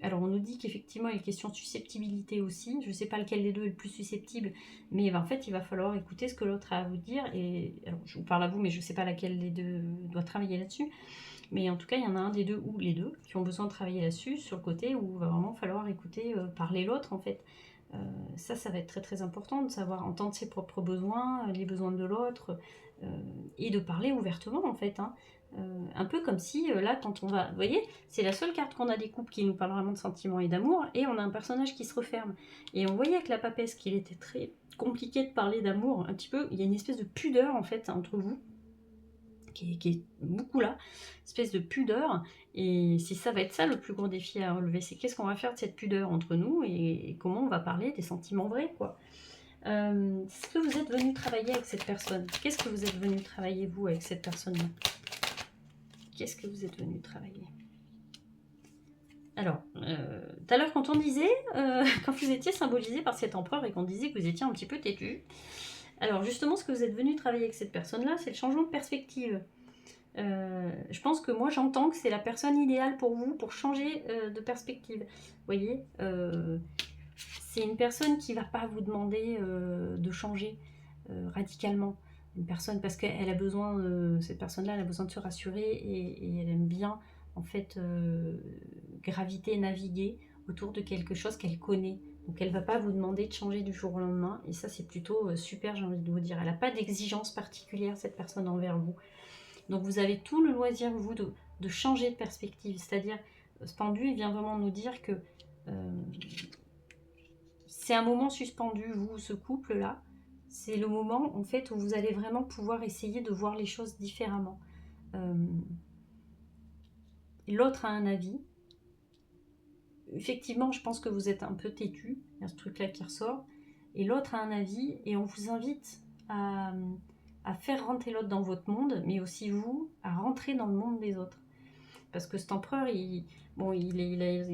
Alors, on nous dit qu'effectivement, il y a une question de susceptibilité aussi. Je ne sais pas lequel des deux est le plus susceptible, mais en fait, il va falloir écouter ce que l'autre a à vous dire. Et alors, je vous parle à vous, mais je ne sais pas laquelle des deux doit travailler là-dessus. Mais en tout cas, il y en a un des deux ou les deux qui ont besoin de travailler là-dessus, sur le côté où il va vraiment falloir écouter, parler l'autre, en fait. Ça va être très très important de savoir entendre ses propres besoins, les besoins de l'autre, et de parler ouvertement en fait. Hein. Un peu comme si là, quand on va... Vous voyez, c'est la seule carte qu'on a des couples qui nous parle vraiment de sentiments et d'amour, et on a un personnage qui se referme. Et on voyait avec la papesse qu'il était très compliqué de parler d'amour, un petit peu, il y a une espèce de pudeur en fait entre vous, qui est beaucoup là, espèce de pudeur, et si ça va être ça le plus gros défi à relever, c'est qu'est-ce qu'on va faire de cette pudeur entre nous, et comment on va parler des sentiments vrais, quoi. Est-ce que vous êtes venu travailler avec cette personne? Qu'est-ce que vous êtes venu travailler, vous, avec cette personne-là? Qu'est-ce que vous êtes venu travailler? Alors, tout à l'heure, quand on disait, quand vous étiez symbolisé par cet empereur et qu'on disait que vous étiez un petit peu têtu, alors justement, ce que vous êtes venu travailler avec cette personne-là, c'est le changement de perspective. Je pense que moi, j'entends que c'est la personne idéale pour vous, pour changer de perspective. Vous voyez, c'est une personne qui ne va pas vous demander de changer radicalement. Une personne, parce qu'elle a besoin, cette personne-là, elle a besoin de se rassurer et elle aime bien, en fait, graviter, naviguer autour de quelque chose qu'elle connaît. Donc elle ne va pas vous demander de changer du jour au lendemain. Et ça, c'est plutôt super, j'ai envie de vous dire. Elle n'a pas d'exigence particulière, cette personne, envers vous. Donc vous avez tout le loisir, vous, de changer de perspective. C'est-à-dire, ce pendu, il vient vraiment nous dire que c'est un moment suspendu, vous, ce couple-là. C'est le moment, en fait, où vous allez vraiment pouvoir essayer de voir les choses différemment. L'autre a un avis. Effectivement, je pense que vous êtes un peu têtu. Il y a ce truc-là qui ressort. Et l'autre a un avis, et on vous invite à faire rentrer l'autre dans votre monde, mais aussi vous, à rentrer dans le monde des autres. Parce que cet empereur, il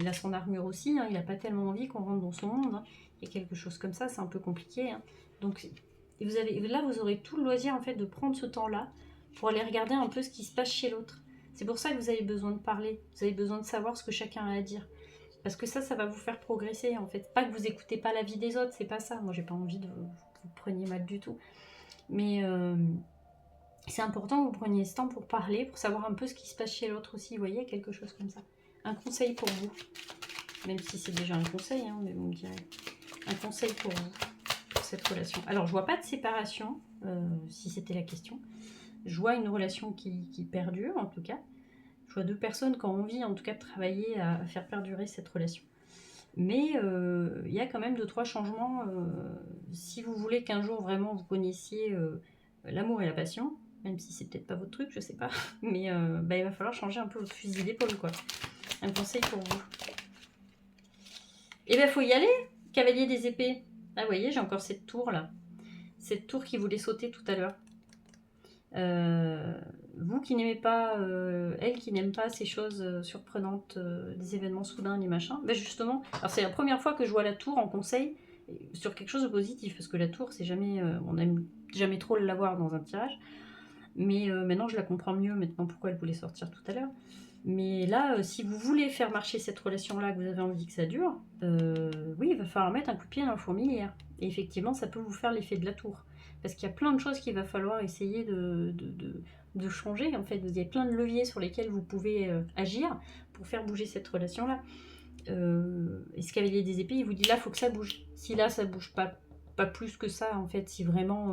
a son armure aussi, hein, il n'a pas tellement envie qu'on rentre dans son monde. Hein. Il y a quelque chose comme ça, c'est un peu compliqué. Hein. Donc là, vous aurez tout le loisir en fait de prendre ce temps-là pour aller regarder un peu ce qui se passe chez l'autre. C'est pour ça que vous avez besoin de parler, vous avez besoin de savoir ce que chacun a à dire. Parce que ça va vous faire progresser en fait. Pas que vous écoutez pas la vie des autres, c'est pas ça. Moi, j'ai pas envie de vous preniez mal du tout. Mais c'est important que vous preniez ce temps pour parler, pour savoir un peu ce qui se passe chez l'autre aussi. Vous voyez, quelque chose comme ça. Un conseil pour vous. Même si c'est déjà un conseil, hein, mais vous me direz. Un conseil pour vous, pour cette relation. Alors, je vois pas de séparation, si c'était la question. Je vois une relation qui perdure, en tout cas. Je vois deux personnes qui ont envie, en tout cas, de travailler à faire perdurer cette relation. Mais il y a quand même 2-3 changements. Si vous voulez qu'un jour, vraiment, vous connaissiez l'amour et la passion, même si c'est peut-être pas votre truc, je sais pas, mais il va falloir changer un peu votre fusil d'épaule, quoi. Un conseil pour vous. Et ben, faut y aller, cavalier des épées. Ah, vous voyez, j'ai encore cette tour, là. Cette tour qui voulait sauter tout à l'heure. Vous qui n'aimez pas, elle qui n'aime pas ces choses surprenantes, des événements soudains, les machins, ben justement, alors c'est la première fois que je vois la tour en conseil sur quelque chose de positif, parce que la tour, c'est jamais, on n'aime jamais trop l'avoir dans un tirage, mais maintenant je la comprends mieux, maintenant pourquoi elle voulait sortir tout à l'heure. Mais là, si vous voulez faire marcher cette relation-là, que vous avez envie que ça dure, oui, il va falloir mettre un coup de pied dans la fourmilière. Et effectivement, ça peut vous faire l'effet de la tour. Parce qu'il y a plein de choses qu'il va falloir essayer de changer. En fait, vous avez plein de leviers sur lesquels vous pouvez agir pour faire bouger cette relation-là. Et ce cavalier des épées, il vous dit là, il faut que ça bouge. Si là, ça bouge pas plus que ça, en fait, si vraiment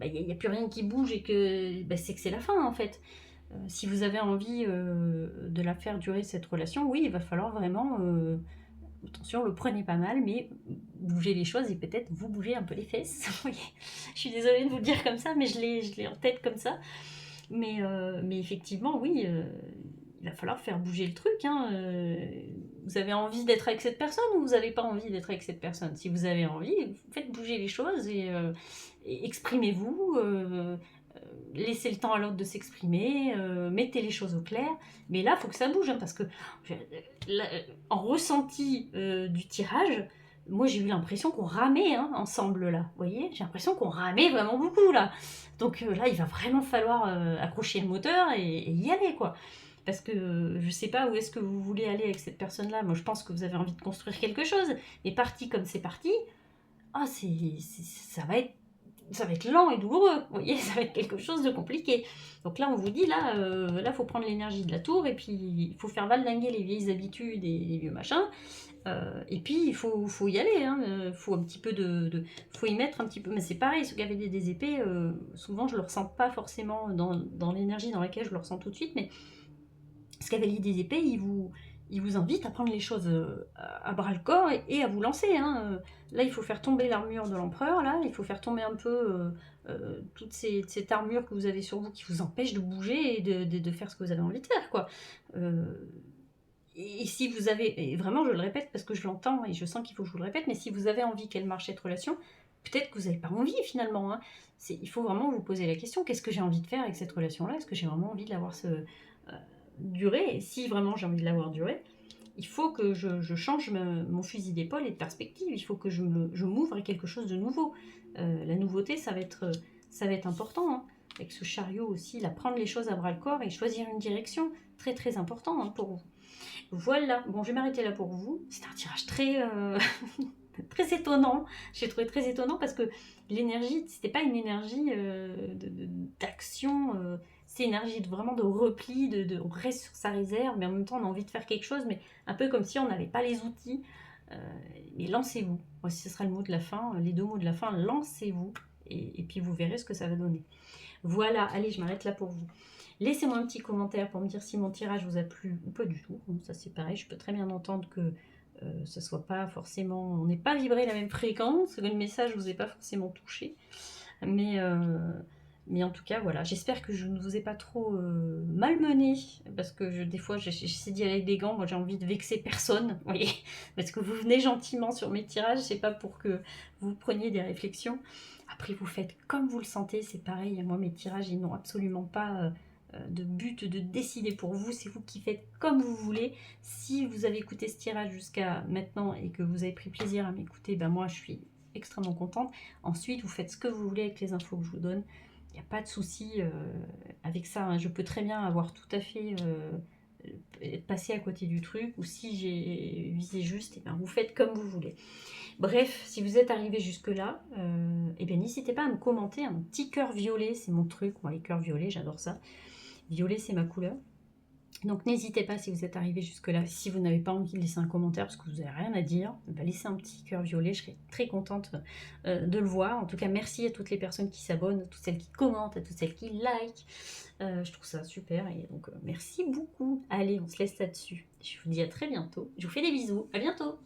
il n'y a plus rien qui bouge et que c'est que c'est la fin, en fait. Si vous avez envie de la faire durer cette relation, oui, il va falloir vraiment, attention, le prenez pas mal, mais bougez les choses et peut-être vous bougez un peu les fesses. Je suis désolée de vous le dire comme ça, mais je l'ai en tête comme ça. Mais effectivement, oui, il va falloir faire bouger le truc. Hein. Vous avez envie d'être avec cette personne ou vous n'avez pas envie d'être avec cette personne? Si vous avez envie, faites bouger les choses et exprimez-vous. Laissez le temps à l'autre de s'exprimer, mettez les choses au clair, mais là, il faut que ça bouge, hein, parce que en ressenti du tirage, moi j'ai eu l'impression qu'on ramait ensemble là, vous voyez, j'ai l'impression qu'on ramait vraiment beaucoup là, donc là il va vraiment falloir accrocher le moteur et y aller quoi, parce que je sais pas où est-ce que vous voulez aller avec cette personne là, moi je pense que vous avez envie de construire quelque chose, mais parti comme c'est parti, ça va être ça va être lent et douloureux, vous voyez, ça va être quelque chose de compliqué. Donc là, on vous dit, là, faut prendre l'énergie de la tour, et puis il faut faire valdinguer les vieilles habitudes et les vieux machins, et puis il faut y aller, hein, faut un petit peu faut y mettre un petit peu, mais c'est pareil, ceux qui avaient des épées, souvent je le ressens pas forcément dans l'énergie dans laquelle je le ressens tout de suite, mais ce cavalier des épées, il vous invite à prendre les choses à bras le corps et à vous lancer. Hein. Là, il faut faire tomber l'armure de l'empereur, là, il faut faire tomber un peu toute cette armure que vous avez sur vous qui vous empêche de bouger et de faire ce que vous avez envie de faire, quoi. Et si vous avez, et vraiment je le répète parce que je l'entends et je sens qu'il faut que je vous le répète, mais si vous avez envie qu'elle marche cette relation, peut-être que vous n'avez pas envie finalement. Hein. Il faut vraiment vous poser la question, qu'est-ce que j'ai envie de faire avec cette relation-là? Est-ce que j'ai vraiment envie de l'avoir durer? Et si vraiment j'ai envie de l'avoir durée, il faut que je change mon fusil d'épaule et de perspective, il faut que je m'ouvre à quelque chose de nouveau. La nouveauté, ça va être important. Hein. Avec ce chariot aussi, là, prendre les choses à bras le corps et choisir une direction, très très important, hein, pour vous. Voilà, bon, je vais m'arrêter là pour vous. C'est un tirage très, très étonnant. J'ai trouvé très étonnant parce que l'énergie, c'était pas une énergie d'action, c'est une énergie vraiment de repli, on reste sur sa réserve, mais en même temps on a envie de faire quelque chose, mais un peu comme si on n'avait pas les outils. Mais lancez-vous. Moi, ce sera le mot de la fin, les deux mots de la fin, lancez-vous, et puis vous verrez ce que ça va donner. Voilà, allez, je m'arrête là pour vous. Laissez-moi un petit commentaire pour me dire si mon tirage vous a plu ou pas du tout. Ça c'est pareil, je peux très bien entendre que ce soit pas forcément, on n'est pas vibré la même fréquence, que le message vous ait pas forcément touché. Mais en tout cas, voilà, j'espère que je ne vous ai pas trop malmené, parce que des fois j'essaie d'y aller avec des gants, moi j'ai envie de vexer personne, vous voyez, parce que vous venez gentiment sur mes tirages, c'est pas pour que vous preniez des réflexions. Après, vous faites comme vous le sentez, c'est pareil, moi mes tirages, ils n'ont absolument pas de but de décider pour vous, c'est vous qui faites comme vous voulez. Si vous avez écouté ce tirage jusqu'à maintenant et que vous avez pris plaisir à m'écouter, ben moi je suis extrêmement contente. Ensuite, vous faites ce que vous voulez avec les infos que je vous donne. Il n'y a pas de souci avec ça. Hein. Je peux très bien avoir tout à fait passé à côté du truc, ou si j'ai visé juste, et ben vous faites comme vous voulez. Bref, si vous êtes arrivé jusque-là, et bien n'hésitez pas à me commenter un petit cœur violet, c'est mon truc, moi les cœurs violets, j'adore ça. Violet, c'est ma couleur. Donc n'hésitez pas si vous êtes arrivé jusque-là, si vous n'avez pas envie de laisser un commentaire parce que vous n'avez rien à dire, laissez un petit cœur violet, je serais très contente de le voir. En tout cas, merci à toutes les personnes qui s'abonnent, à toutes celles qui commentent, à toutes celles qui likent. Je trouve ça super et donc merci beaucoup. Allez, on se laisse là-dessus. Je vous dis à très bientôt. Je vous fais des bisous. À bientôt.